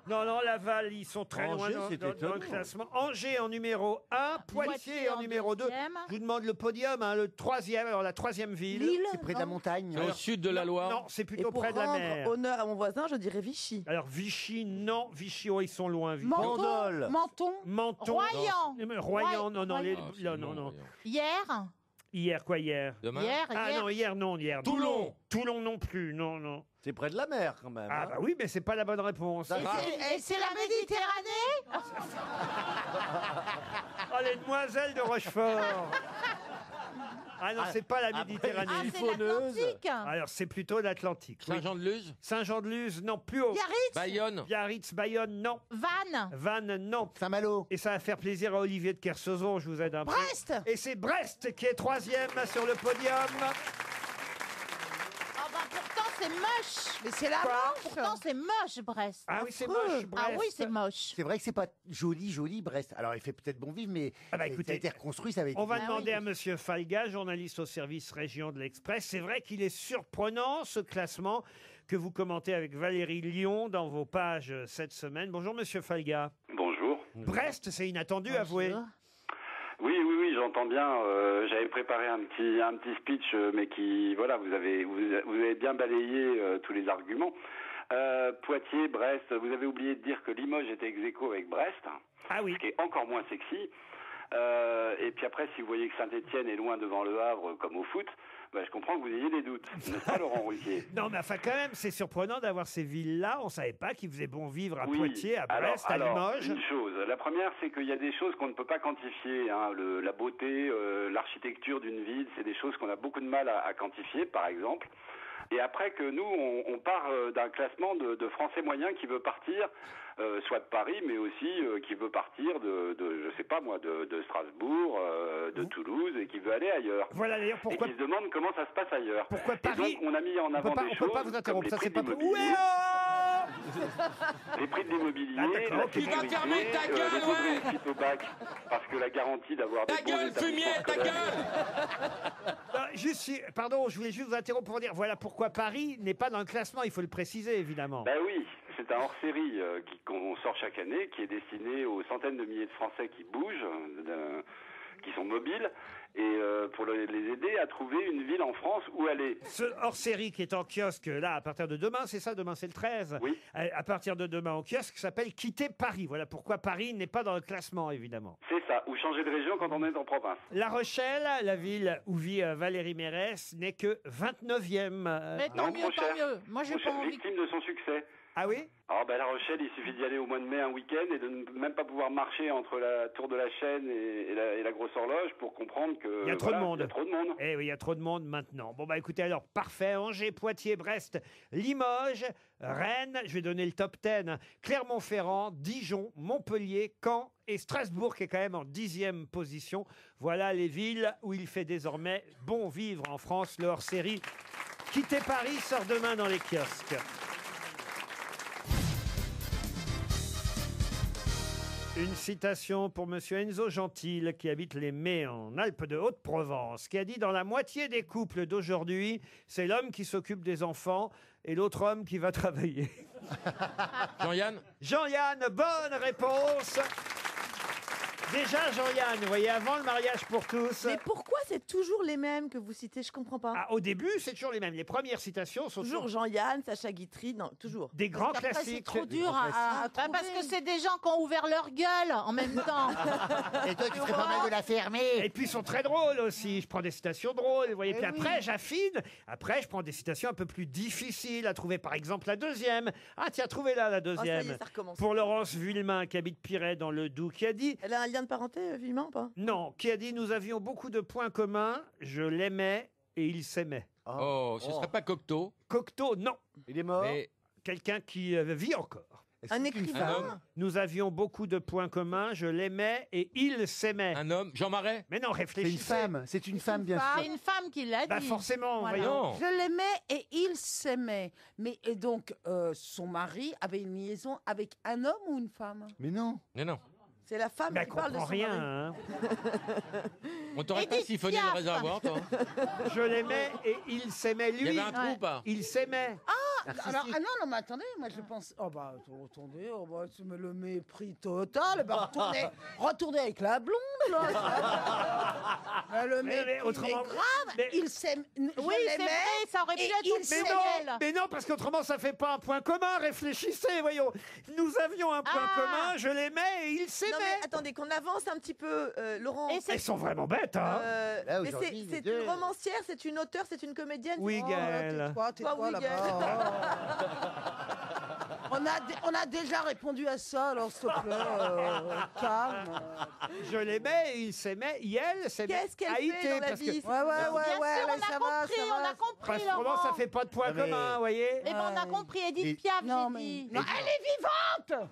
Non, Laval, ils sont très Angers, loin c'est dans le étonnant. classement. Angers en numéro 1, Poitiers en numéro 2. deuxième. Je vous demande le podium, hein, le troisième, alors la troisième ville. Lille. C'est près de la montagne. C'est au sud de la Loire. Non, c'est Et plutôt pour près de la rendre mer. honneur à mon voisin, je dirais Vichy. Alors Vichy, non. Vichy, oh, ils sont loin. Vichy. Bandol. Menton. Menton. Royan. Royan, non, non, les- Ah, c'est non, bon, non. voyons. Hier. Hier, quoi, hier? Demain. Ah non, hier, non, hier. Toulon. Toulon non plus, non. C'est près de la mer quand même. Ah hein. bah oui, mais c'est pas la bonne réponse. Et c'est la Méditerranée. Oh, les demoiselles de Rochefort. Ah non, c'est pas la Méditerranée. Ah, c'est l'Atlantique. Alors, c'est plutôt l'Atlantique. oui. Saint-Jean-de-Luz. Saint-Jean-de-Luz, non, plus haut. Biarritz. Bayonne. Biarritz, Bayonne, non. Vannes. Vannes, non. Saint-Malo. Et ça va faire plaisir à Olivier de Kersauzon, je vous aide un peu. Brest. Et c'est Brest qui est troisième sur le podium. Ah bah pourtant c'est moche. Mais c'est la Quoi Manche. Pourtant c'est moche Brest. Ah oui, c'est Affreux. moche, Brest. Ah oui c'est moche. C'est vrai que c'est pas joli, Brest. Alors, il fait peut-être bon vivre, mais Ah bah, ça écoutez, a été reconstruit, ça avait été... On va Ah demander oui. à Monsieur Falga, journaliste au service région de l'Express. C'est vrai qu'il est surprenant ce classement que vous commentez avec Valérie Lyon dans vos pages cette semaine. Bonjour Monsieur Falga. Bonjour. Brest, c'est inattendu, avouez. Bonjour. Oui, j'entends bien. J'avais préparé un petit speech, mais qui, voilà, vous avez bien balayé tous les arguments. Poitiers, Brest, vous avez oublié de dire que Limoges était ex-aequo avec Brest, Ah oui. ce qui est encore moins sexy. Et puis après, si vous voyez que Saint-Étienne est loin devant Le Havre, comme au foot, bah, je comprends que vous ayez des doutes. N'est-ce pas, Laurent Ruquier? Non, mais enfin, quand même, c'est surprenant d'avoir ces villes-là. On savait pas qu'il faisait bon vivre à Oui. Poitiers, à Brest, à alors, Limoges. une chose. La première, c'est qu'il y a des choses qu'on ne peut pas quantifier. Hein. La beauté, l'architecture d'une ville, c'est des choses qu'on a beaucoup de mal à quantifier, par exemple. Et après que nous, on part d'un classement de Français moyens qui veut partir, soit de Paris, mais aussi qui veut partir je sais pas moi, de Strasbourg, de Toulouse, et qui veut aller ailleurs. Voilà d'ailleurs pourquoi. Et qui se demande comment ça se passe ailleurs. Pourquoi Et Paris. donc, on a mis en On avant peut des pas choses vous interrompre, comme ça les c'est prix pas. de l'immobilier, Ouais, les prix de l'immobilier, Ah, d'accord, la ok. Tu vas sécurité, fermer ta le gueule, taux de ouais. réussite au bac, parce que la garantie d'avoir des Ta bons gueule, établissements fumier, ta scolaires- gueule. Pardon, je voulais juste vous interrompre pour dire voilà pourquoi Paris n'est pas dans le classement. Il faut le préciser évidemment. Ben oui, c'est un hors-série qu'on sort chaque année, qui est destiné aux centaines de milliers de Français qui bougent, qui sont mobiles, et pour les aider à trouver une ville en France où aller. Ce hors-série qui est en kiosque là à partir de demain, c'est ça, demain c'est le 13. Oui. À partir de demain en kiosque s'appelle Quitter Paris. Voilà pourquoi Paris n'est pas dans le classement évidemment. C'est ça, ou changer de région quand on est en province. La Rochelle, la ville où vit Valérie Mérès, n'est que 29e. Mais tant Non, mieux, trop tant cher. mieux. Moi j'ai Trop pas cher, envie. victime de son succès. Ah oui. Alors ben La Rochelle, il suffit d'y aller au mois de mai un week-end et de ne même pas pouvoir marcher entre la tour de la Chaîne et la grosse horloge pour comprendre que Il y a trop de monde. Il y a trop de monde. Eh oui, il y a trop de monde maintenant. Bon, bah écoutez, alors, parfait. Angers, Poitiers, Brest, Limoges, Rennes, je vais donner le top 10. Clermont-Ferrand, Dijon, Montpellier, Caen et Strasbourg, qui est quand même en 10e position. Voilà les villes où il fait désormais bon vivre en France. Le hors-série Quitter Paris sort demain dans les kiosques. Une citation pour Monsieur Enzo Gentil, qui habite les Mets en Alpes de Haute-Provence, qui a dit « Dans la moitié des couples d'aujourd'hui, c'est l'homme qui s'occupe des enfants et l'autre homme qui va travailler. » Jean-Yann Jean-Yann, bonne réponse. Déjà, Jean-Yann, vous voyez, avant le mariage pour tous. Mais pourquoi c'est toujours les mêmes que vous citez? Je comprends pas. Au début, c'est toujours les mêmes. Les premières citations sont toujours Jean-Yann, Sacha Guitry, non, toujours. Des grands Après, classiques. c'est trop dur à parce que c'est des gens qui ont ouvert leur gueule en même temps. Et toi, tu ferais pas mal de la fermer. Et puis, ils sont très drôles aussi. Je prends des citations drôles, vous voyez. Puis après, j'affine. Après, je prends des citations un peu plus difficiles à trouver. Par exemple, la deuxième. Ah, tiens, trouvez-la, la deuxième. ça recommence. Pour Laurence Villemain, qui habite Piret, dans le Doubs, qui a dit... Elle a un lien de parenté, Villemain, ou pas? Non, qui a dit « Nous avions beaucoup de points communs. Je l'aimais et il s'aimait. » Oh, ce serait pas Cocteau? Cocteau, non. Il est mort. Mais Quelqu'un qui vit encore. Un écrivain. un homme? Nous avions beaucoup de points communs. Je l'aimais et il s'aimait. Un homme? Jean Marais? Mais non, C'est réfléchissez. une femme. C'est une femme, bien C'est sûr. une femme qui l'a dit. Bah forcément, Voilà. voyons. Non. Je l'aimais et il s'aimait. Mais et donc, son mari avait une liaison avec un homme ou une femme? Mais non. Mais non. C'est la femme Mais elle qui parle de comprend son rien. mari. Hein. On t'aurait pas Edith siphonné Piaf. le réservoir, toi? Je l'aimais et il s'aimait. Il y Lui, avait un trou ou pas? il s'aimait. Alors, non, mais attendez, moi je pense. Oh bah, attendez, c'est le mépris total. Bah, retournez avec la blonde, là. Le mépris, autrement- mais grave. mais- Il s'aime. Oui, c'est vrai, ça aurait pu et être il ton Mais PNL. non, mais non, parce qu'autrement ça fait pas un point commun. Réfléchissez, voyons. Nous avions un point commun. Je l'aimais et il s'aimait. Non mais attendez, qu'on avance un petit peu, Laurent. Et c'est- Elles sont vraiment bêtes, hein. Là, Mais aujourd'hui, les c'est deux. une romancière, c'est une auteure, c'est une comédienne. Oui, Oh, Gaël. tais-toi Toi, oui, là-bas. On a déjà répondu à ça, alors s'il te plaît, calme. Je l'aimais et il s'aimait. Et elle s'aimait. Qu'est-ce qu'elle Haïté, fait dans la parce que- vie? Ouais, ouais, Bien ouais, sûr, ouais, on allez, a ça va, compris, ça on va. a compris, Parce que vraiment, Laurent. ça fait pas de point Non, mais- commun, vous voyez. Eh ben, on a compris, Edith Piaf, Non, j'ai mais. dit. Non, elle est vivante!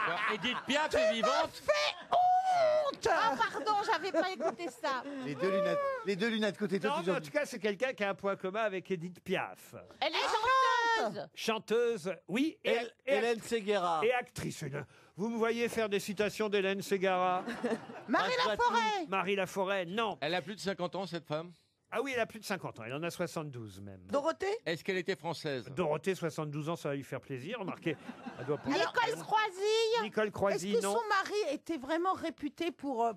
Alors, Edith Piaf est vivante? Ah, pardon, j'avais pas écouté ça. Les deux lunettes côté de Non, toi, mais en tout cas, c'est quelqu'un qui a un point commun avec Edith Piaf. Elle est chanteuse. Chanteuse, oui, Hélène Ségara. et actrice. Vous me voyez faire des citations d'Hélène Ségara? Marie Laforêt! Marie Laforêt, non. Elle a plus de 50 ans, cette femme? Ah oui, elle a plus de 50 ans. Elle en a 72 même. Dorothée? Est-ce qu'elle était française? Dorothée, 72 ans, ça va lui faire plaisir. Remarquez, elle doit pas... Nicole Croisille. Nicole Est-ce Croisille, que non. son mari était vraiment réputé pour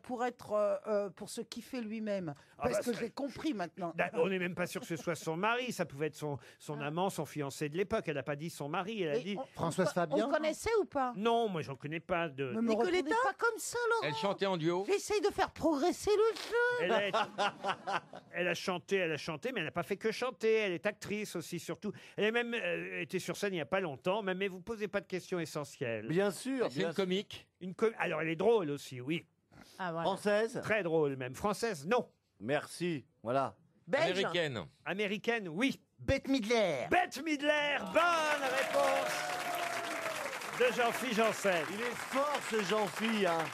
se kiffer lui-même? Parce bah, que ça- j'ai compris maintenant. On n'est même pas sûr que ce soit son mari. Ça pouvait être son amant, son fiancé de l'époque. Elle n'a pas dit son mari. Elle a Et dit... Françoise On Fabien. le connaissait ou pas? Non, moi, j'en connais pas de... Ne me Nicoletta? répondez pas comme ça, Laurent. Elle chantait en duo? J'essaye de faire progresser le jeu. Elle a chanté, mais elle n'a pas fait que chanter. Elle est actrice aussi, surtout. Elle a même été sur scène il n'y a pas longtemps. Mais vous posez pas de questions essentielles. Bien sûr. C'est une comique? Alors, elle est drôle aussi, oui. Ah, voilà. Française. Très drôle même. Française, non. Merci. Voilà. Belge? Américaine? Américaine, oui. Bette Midler. Bette Midler, bonne réponse de Jean-Philippe Janssen. Il est fort ce Jean-Philippe. Hein.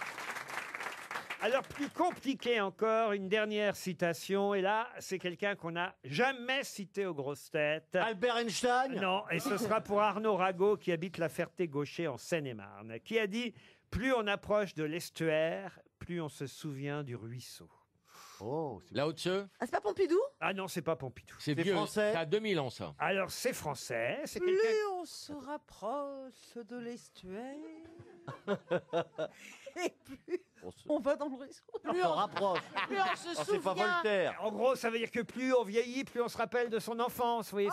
Alors, plus compliqué encore, une dernière citation. Et là, c'est quelqu'un qu'on n'a jamais cité aux grosses têtes. Albert Einstein. Non, et ce sera pour Arnaud Rago, qui habite la Ferté-Gaucher en Seine-et-Marne, qui a dit « Plus on approche de l'estuaire, plus on se souvient du ruisseau. » Oh, La Haute-Seu? Ah, c'est pas Pompidou? Ah non, c'est pas Pompidou. C'est C'est vieux. français? Ça a 2000 ans, ça. Alors, c'est français, c'est Plus quelqu'un... on se rapproche de l'estuaire, et plus on va dans le ruisseau. On se rapproche. Plus on se Ah, c'est pas souvient. Voltaire. En gros, ça veut dire que plus on vieillit, plus on se rappelle de son enfance. Vous voyez,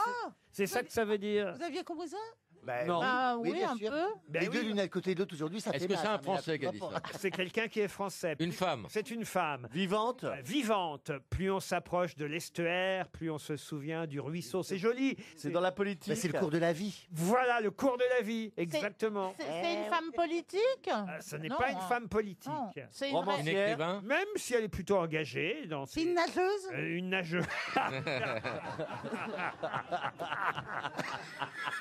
c'est ça que ça veut dire. Vous aviez compris ça? Ben, Non. Ah oui, bien un sûr. peu. Ben Les deux oui. lunettes côté de l'autre aujourd'hui, ça fait Est-ce que mal, c'est un ça, mais là, Français qui a tu dit vas ça? pas. C'est quelqu'un qui est français. Une femme? C'est une femme. Vivante. Vivante. Plus on s'approche de l'estuaire, plus on se souvient du ruisseau. C'est joli. C'est dans la politique. Ben, c'est le cours de la vie. Voilà le cours de la vie. Exactement. C'est une femme politique? Ce n'est Non, pas une hein. femme politique. Non, c'est une Un Romancière. écrivain? Même si elle est plutôt engagée dans C'est une nageuse? une nageuse.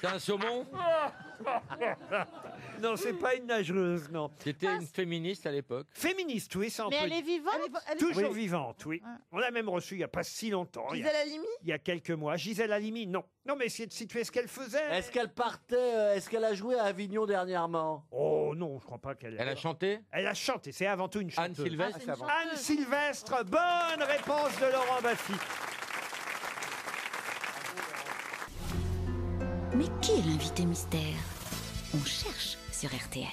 C'est un saumon? Non, c'est pas une nageuse, non. C'était une féministe à l'époque. Féministe, oui, ça on Mais peut elle est vivante. Toujours vivante, oui. On l'a même reçue il n'y a pas si longtemps. Gisèle Halimi? Il y a quelques mois. Gisèle Halimi, non. Non, mais essayez de situer ce qu'elle faisait. Est-ce qu'elle partait, est-ce qu'elle a joué à Avignon dernièrement? Oh non, je crois pas qu'elle... Elle a chanté? Elle a chanté, c'est avant tout une chanteuse. Anne Sylvestre? Ah, c'est une chanteuse. Anne Sylvestre, bonne réponse de Laurent Baffy. Mais qui est l'invité mystère? On cherche sur RTL.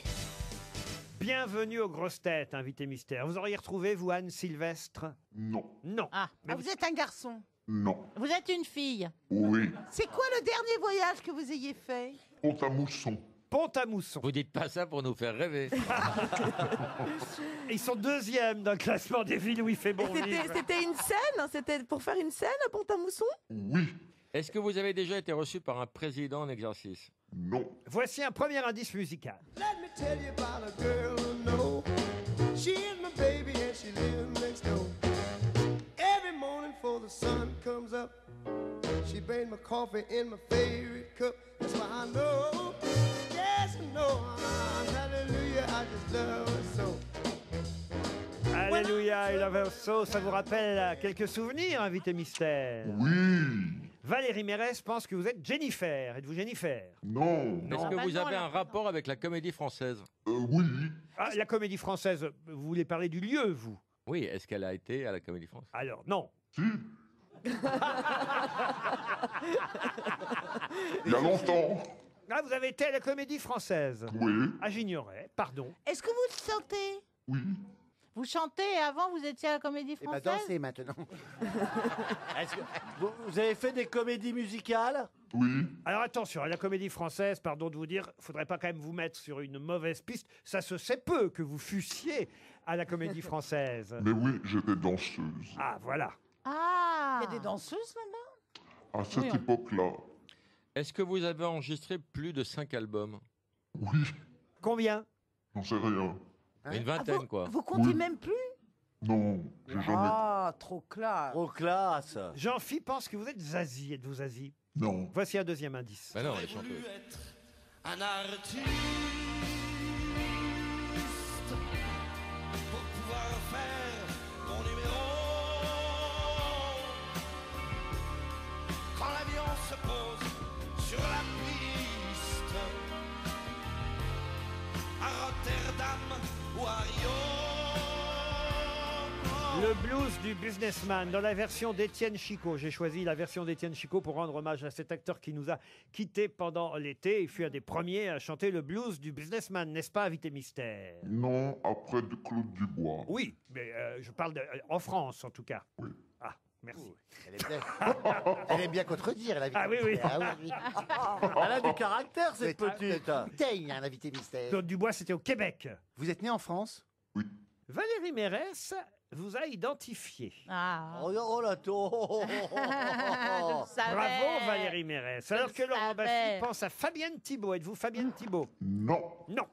Bienvenue aux grosses têtes, invité mystère. Vous auriez retrouvé, vous, Anne Sylvestre? Non. Non. Ah, Mais Vous êtes un garçon. Non. vous êtes une fille. Oui. C'est quoi le dernier voyage que vous ayez fait? Pont-à-Mousson. Pont-à-Mousson. Vous dites pas ça pour nous faire rêver. Ils sont deuxièmes dans le classement des villes où il fait bon vivre. C'était une scène? C'était pour faire une scène à Pont-à-Mousson? Oui. Est-ce que vous avez déjà été reçu par un président en exercice? Non. Voici un premier indice musical. Let me tell you about a girl who know. She is my baby and she lives next door. Every morning before the sun comes up, she brings my coffee in my favorite cup. That's why I know, yes I know, hallelujah, I just love her so. Alléluia, I love her so. Ça vous rappelle quelques souvenirs, invité mystère? Oui. Valérie Mérès pense que vous êtes Jennifer. Êtes-vous Jennifer? Non. Est-ce que bah vous non, avez elle a un pas rapport avec la comédie française? Oui. Ah, la comédie française, vous voulez parler du lieu, vous? Oui, est-ce qu'elle a été à la comédie française? Alors, non. Si. Il y a longtemps. Ah, vous avez été à la comédie française? Oui. Ah, j'ignorais, pardon. Est-ce que vous chantez? Oui. Vous chantez et avant vous étiez à la Comédie Et bah Française? dansez maintenant. Est-ce que vous avez fait des comédies musicales? Oui. Alors attention, à la comédie française, pardon de vous dire, faudrait pas quand même vous mettre sur une mauvaise piste. Ça se sait peu que vous fussiez à la comédie française. Mais oui, j'étais danseuse. Ah, voilà. Ah. Il y a des danseuses là-bas? À cette Oui, on- époque-là. Est-ce que vous avez enregistré plus de 5 albums? Oui. Combien? J'en sais rien. Une vingtaine, quoi. Vous comptez Oui. même plus? Non. J'ai jamais. Ah, trop classe. Trop classe. Jean-Phi pense que vous êtes Zazie. Êtes-vous Zazie? Non. Voici un deuxième indice. Ben non, elle est chanteuse. Un artiste pour pouvoir faire mon numéro. Quand l'avion se pose sur la piste à Rotterdam ou à Rio. Le blues du businessman dans la version d'Étienne Chicot. J'ai choisi la version d'Étienne Chicot pour rendre hommage à cet acteur qui nous a quittés pendant l'été. Il fut un des premiers à chanter le blues du businessman, n'est-ce pas, invité mystère? Non, après de Claude Dubois. Oui, mais je parle en France en tout cas. Oui. Ah, merci. Elle aime bien contredire, l'invité Ah oui, oui. mystère. Ah oui. Elle a du caractère, cette C'est petite. bouteille, un invité mystère. Claude Dubois, c'était au Québec. Vous êtes né en France? Valérie Mérès vous a identifié. Ah. Oh, oh la taupe. Je savais. Bravo Valérie Mérès. Alors que Laurent Baffy savais. pense à Fabienne Thibault. Êtes-vous Fabienne Thibault? Non. Non.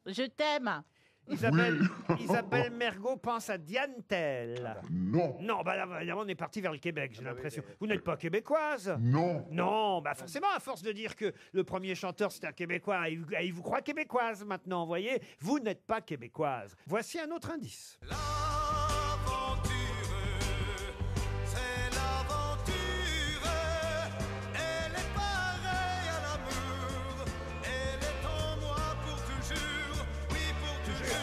Je t'aime. Isabelle Mergot pense à Diane Tell. Non. Non, bah là, évidemment, on est parti vers le Québec, j'ai l'impression. Vous n'êtes pas québécoise? Non. Non, bah forcément, à force de dire que le premier chanteur c'était un Québécois, il vous croit québécoise maintenant, vous voyez? Vous n'êtes pas québécoise. Voici un autre indice. C'est l'aventure, elle est pareille à l'amour, elle est en moi pour toujours, oui pour toujours.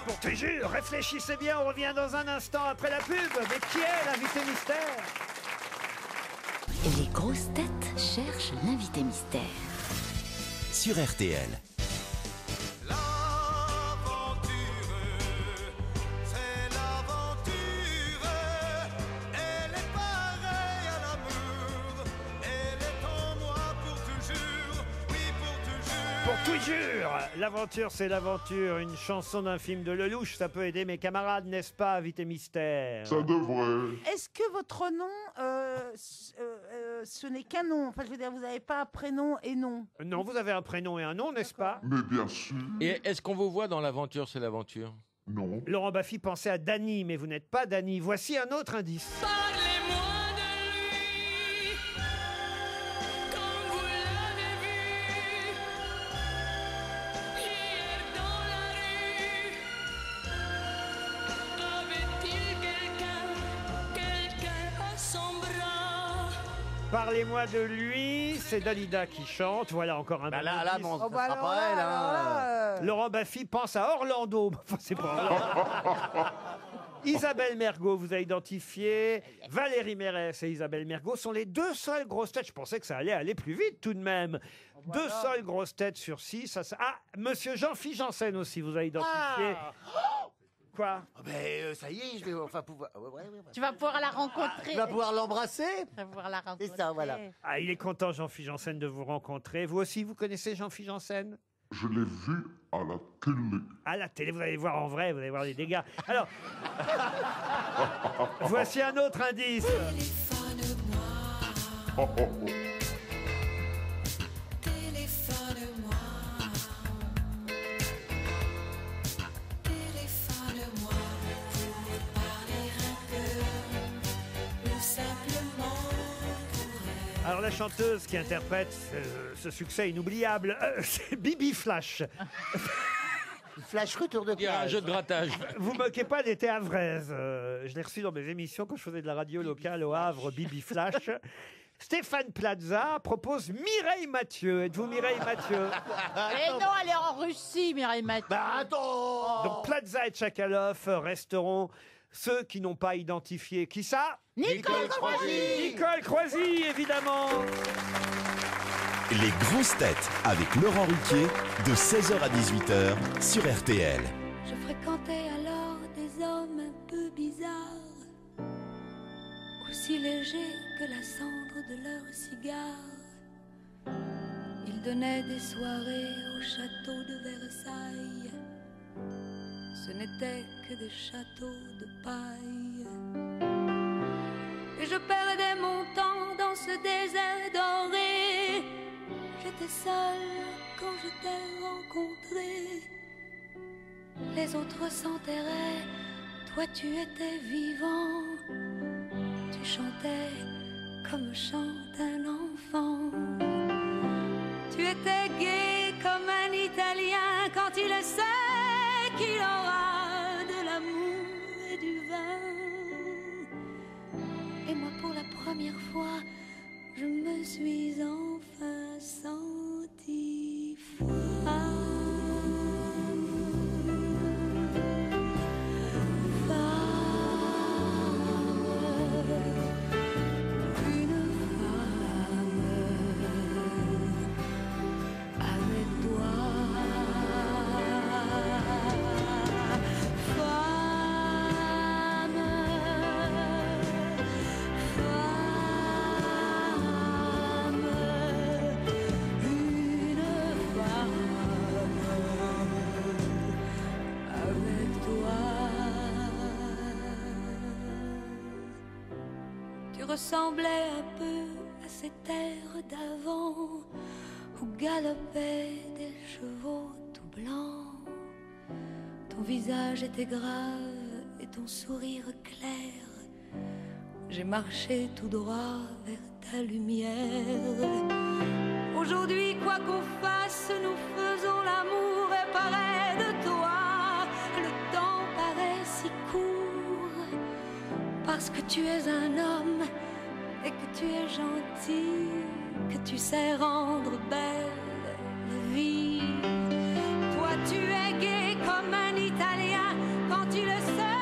Pour toujours, réfléchissez bien, on revient dans un instant après la pub. Mais qui est l'invité mystère? Les grosses têtes cherchent l'invité mystère. Sur RTL. C'est l'aventure, elle est pareille à l'amour, elle est en moi pour toujours, oui pour toujours. Pour toujours, l'aventure c'est l'aventure, une chanson d'un film de Lelouch, ça peut aider mes camarades, n'est-ce pas, invité mystère? Ça devrait. Est-ce que votre nom, ce n'est qu'un nom? Enfin, je veux dire, vous n'avez pas un prénom et nom. Non, vous avez un prénom et un nom, n'est-ce pas? Mais bien sûr. Et est-ce qu'on vous voit dans l'aventure, c'est l'aventure? Non. Laurent Baffy pensait à Dany, mais vous n'êtes pas Dany. Voici un autre indice. Parlez-moi de lui, comme vous l'avez vu, Parlez-moi de lui, c'est Dalida qui chante. Voilà encore un bon là, indice. bon, ça sera pas elle. Hein. Laurent Baffy pense à Orlando. Enfin, c'est pas Orlando. Isabelle Mergo vous a identifié. Valérie Mérès et Isabelle Mergo sont les deux seules grosses têtes. Je pensais que ça allait aller plus vite tout de même. Deux seules grosses têtes sur 6. Ah, monsieur Jean-Philippe Janssen aussi vous a identifié. Quoi? Ça y est, je vais enfin pouvoir. Tu vas pouvoir la rencontrer. Tu vas pouvoir l'embrasser. Tu vas pouvoir la rencontrer. C'est ça, voilà. Ah, il est content, Jean-Philippe Janssen, de vous rencontrer. Vous aussi, vous connaissez Jean-Philippe Janssen? Je l'ai vu à la télé. À la télé, vous allez voir en vrai, vous allez voir les dégâts. Alors, voici un autre indice. Oh, oh, oh. Téléphone-moi. Téléphone-moi pour parler un peu ou simplement pour elle. Alors, la chanteuse qui interprète ce succès inoubliable, c'est Bibi Flash. Flash retour de Il y a un jeu de grattage. Vous moquez pas d'été Havraise. Je l'ai reçu dans mes émissions quand je faisais de la radio locale au Havre, Bibi Flash. Stéphane Plaza propose Mireille Mathieu. Êtes-vous Mireille Mathieu? Mais non, elle est en Russie, Mireille Mathieu. Bah attends. Donc Plaza et Tchakalov resteront ceux qui n'ont pas identifié. Qui ça? Nicole Croisy. Nicole Croisy, évidemment. Les grosses têtes avec Laurent Ruquier de 16h à 18h sur RTL. Je fréquentais alors des hommes un peu bizarres, aussi légers que la cendre de leur cigare. Ils donnaient des soirées au château de Versailles. Ce n'étaient que des châteaux de paille. Et je perdais mon temps dans ce désert doré. J'étais seule quand je t'ai rencontré. Les autres s'enterraient, toi tu étais vivant. Tu chantais comme chante un enfant. Tu étais gai comme un Italien quand il sait qu'il aura de l'amour et du vin. Et moi pour la première fois, je me suis enfin sentie femme. Ressemblait un peu à ces terres d'avant où galopaient des chevaux tout blancs. Ton visage était grave et ton sourire clair. J'ai marché tout droit vers ta lumière. Aujourd'hui, quoi qu'on fasse, nous faisons l'amour et pareil de toi. Le temps paraît si court parce que tu es un homme et que tu es gentil, que tu sais rendre belle la vie. Toi tu es gai comme un Italien quand tu le sais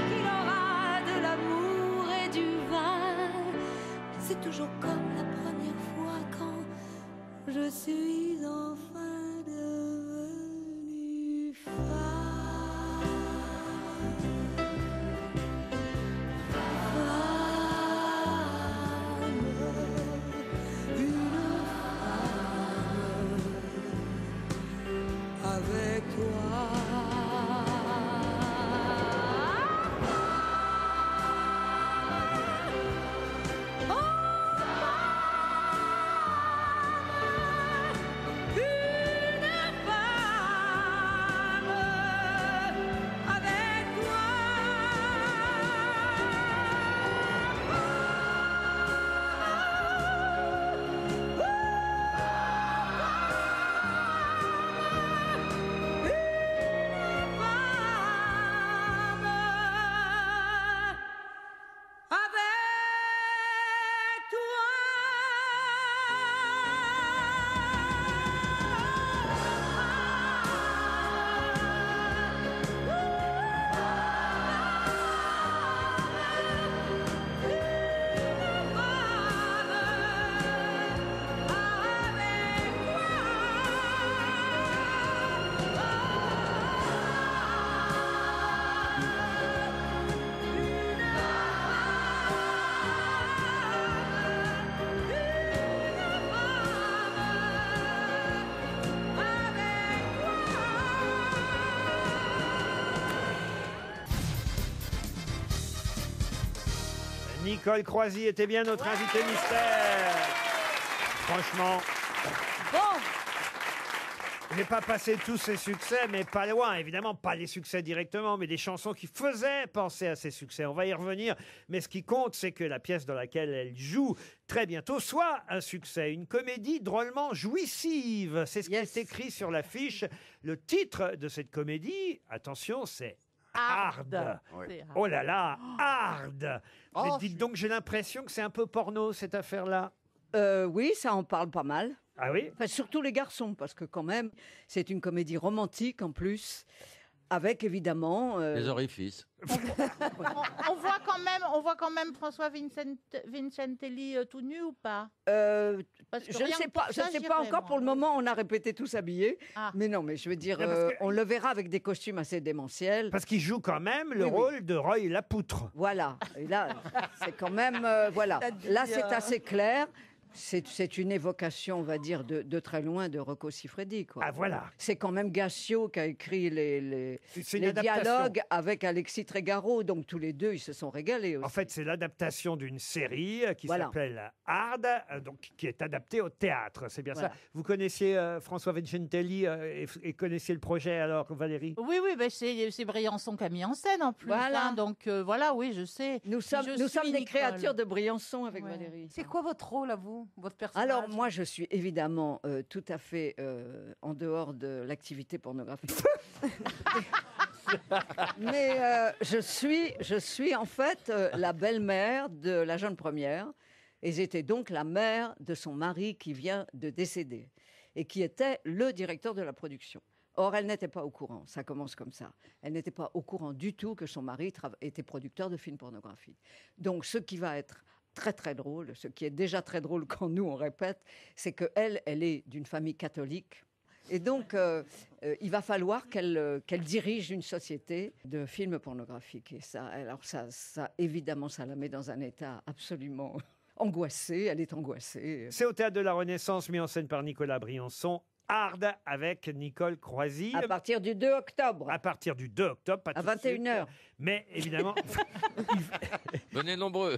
qu'il aura de l'amour et du vin. C'est toujours comme la première fois quand je suis enfin devenue femme. Avec toi. Nicole Croisy était bien notre invitée mystère. Franchement. Bon. Je n'ai pas passé tous ses succès, mais pas loin. Évidemment, pas les succès directement, mais des chansons qui faisaient penser à ses succès. On va y revenir. Mais ce qui compte, c'est que la pièce dans laquelle elle joue très bientôt soit un succès. Une comédie drôlement jouissive. C'est ce qui est écrit sur l'affiche. Le titre de cette comédie, attention, c'est Hard. C'est hard. Oh là là, Hard. Mais Oh, dites donc, j'ai l'impression que c'est un peu porno, cette affaire-là. Oui, ça en parle pas mal. Ah oui? Enfin, surtout les garçons, parce que quand même, c'est une comédie romantique en plus, avec évidemment... Les orifices. On voit quand même François Vincentelli tout nu ou pas? Parce que Je ne rien sais que pas, pour je ça, sais j'irais, pas encore. moi. Pour le moment, on a répété tous habillés. Ah. Mais non, mais je veux dire, Non, parce que- on le verra avec des costumes assez démentiels. Parce qu'il joue quand même le Oui, oui. rôle de Roy Lapoutre. Voilà. Et là, c'est quand même... voilà. Là, c'est assez clair. C'est une évocation, on va dire, de très loin de Rocco Siffredi. Quoi. Ah voilà. C'est quand même Gassio qui a écrit C'est une les adaptation. dialogues avec Alexis Trégaro. Donc tous les deux, ils se sont régalés aussi. En fait, c'est l'adaptation d'une série qui Voilà. s'appelle Hard, donc qui est adaptée au théâtre. C'est bien Voilà. ça. Vous connaissiez François Vincentelli et connaissiez le projet alors, Valérie? Oui, ben c'est Briançon qui a mis en scène en plus. Voilà. Hein, donc voilà, oui, je sais. Nous sommes des Nicole. créatures de Briançon avec Ouais. Valérie. C'est quoi votre rôle à vous, votre personnage? Alors moi, je suis évidemment tout à fait en dehors de l'activité pornographique. Mais je suis en fait la belle-mère de la jeune première, et j'étais donc la mère de son mari qui vient de décéder et qui était le directeur de la production. Or, elle n'était pas au courant, ça commence comme ça. Elle n'était pas au courant du tout que son mari était producteur de films pornographiques. Donc, ce qui va être très très drôle, ce qui est déjà très drôle quand nous on répète, c'est qu'elle est d'une famille catholique. Et donc, il va falloir qu'elle dirige une société de films pornographiques. Et ça, alors ça, évidemment, ça la met dans un état absolument angoissé. Elle est angoissée. C'est au Théâtre de la Renaissance, mis en scène par Nicolas Briançon. Hard avec Nicole Croisy. À partir du 2 octobre. À partir du 2 octobre, pas À tout de suite. 21h. Mais évidemment, Venez nombreux.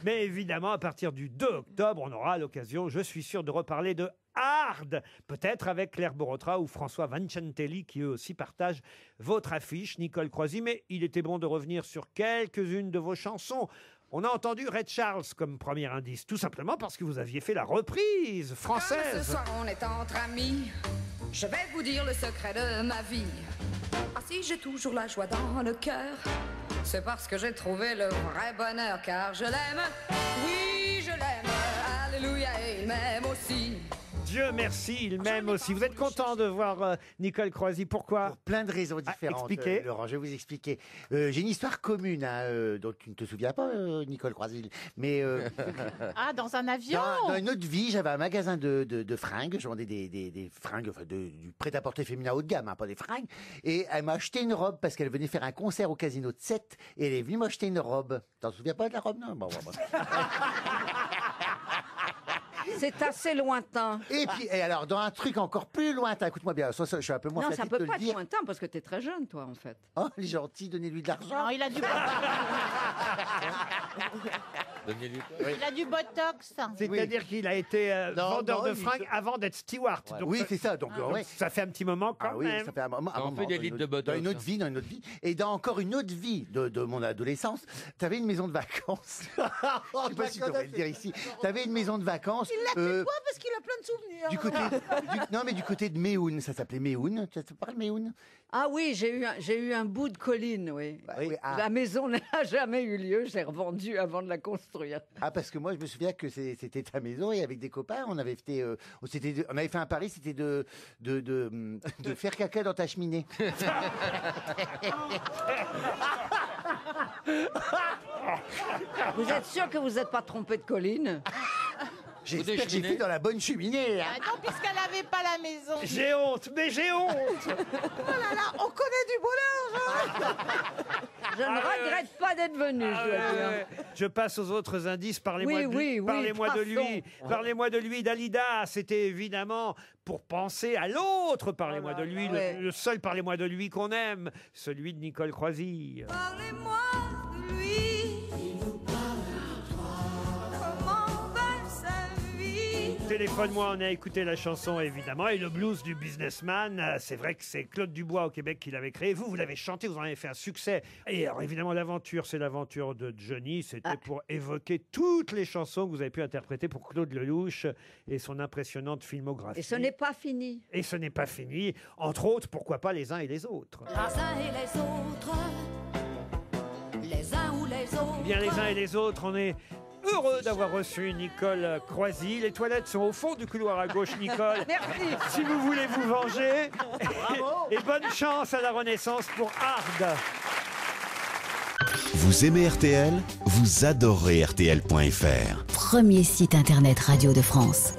mais évidemment, à partir du 2 octobre, on aura l'occasion, je suis sûr, de reparler de Hard, peut-être avec Claire Borotra ou François Vincentelli, qui eux aussi partagent votre affiche, Nicole Croisy. Mais il était bon de revenir sur quelques-unes de vos chansons. On a entendu Ray Charles comme premier indice, tout simplement parce que vous aviez fait la reprise Comme ce française. soir on est entre amis, je vais vous dire le secret de ma vie. Ah si j'ai toujours la joie dans le cœur, c'est parce que j'ai trouvé le vrai bonheur, car je l'aime, oui je l'aime, alléluia, et il m'aime aussi. Dieu merci, il m'aime aussi. Vous êtes content de voir Nicole Croisy, pourquoi? Pour plein de raisons différentes. expliquez. Laurent, je vais vous expliquer. J'ai une histoire commune dont tu ne te souviens pas, Nicole Croisy. Mais Ah, dans un avion. dans une autre vie, j'avais un magasin de fringues. Je vendais des fringues, enfin, du prêt-à-porter féminin haut de gamme, hein, pas des fringues. Et elle m'a acheté une robe parce qu'elle venait faire un concert au Casino de Sète. Et elle est venue m'acheter une robe. T'en souviens pas de la robe, non? Bon. C'est assez lointain. Et alors, dans un truc encore plus lointain, écoute-moi bien, je suis un peu moins Non, flatté ça de peut te pas le être dire. lointain parce que tu es très jeune, toi, en fait. Oh, il est gentil, donnez-lui de l'argent. Non, il a du Il a du botox. C'est-à-dire qu'il a été vendeur de fringues avant d'être steward. Ouais. Donc, Oui, c'est ça. Donc, ouais. ça fait un petit moment quand Ah oui, même. ça fait un moment. On fait des litres de botox. Dans une autre vie, Et dans encore une autre vie de mon adolescence, tu avais une maison de vacances. Je sais pas si je devrais le dire ici. Tu avais une maison de vacances. Il l'a fait quoi? Parce qu'il a plein de souvenirs. Du côté, du côté de Méhoun, ça s'appelait Méhoun. Tu te parles Méhoun? Ah oui, j'ai eu un bout de colline, oui. La maison n'a jamais eu lieu, j'ai revendu avant de la construire. Ah, parce que moi, je me souviens que c'était ta maison et avec des copains, on avait fait un pari, c'était de faire caca dans ta cheminée. Vous êtes sûr que vous n'êtes pas trompé de colline? J'espère que j'ai fait dans la bonne cheminée. Ah non, puisqu'elle n'avait pas la maison. J'ai honte, mais j'ai honte. Oh là là, on connaît du bonheur. Je ne regrette pas d'être venu, je dois dire. Je passe aux autres indices. Parlez-moi de lui. Oui, Parlez-moi de passons. lui. Parlez-moi de lui, Dalida. C'était évidemment pour penser à l'autre. Parlez-moi de lui, le seul parlez-moi de lui qu'on aime, celui de Nicole Croisy. Parlez-moi de lui, Téléphone-moi, on a écouté la chanson évidemment, et le blues du businessman, c'est vrai que c'est Claude Dubois au Québec qui l'avait créé. Vous l'avez chanté, vous en avez fait un succès. Et alors évidemment, l'aventure, c'est l'aventure de Johnny. C'était pour évoquer toutes les chansons que vous avez pu interpréter pour Claude Lelouch et son impressionnante filmographie. Et ce n'est pas fini. Et ce n'est pas fini. Entre autres, pourquoi pas les uns et les autres. Les uns et les autres, les uns ou les autres. Bien les uns et les autres, on est heureux d'avoir reçu Nicole Croisy. Les toilettes sont au fond du couloir à gauche, Nicole. Merci. Si vous voulez vous venger. Bravo. Et bonne chance à la Renaissance pour Hard. Vous aimez RTL ? Vous adorez RTL.fr. Premier site internet radio de France.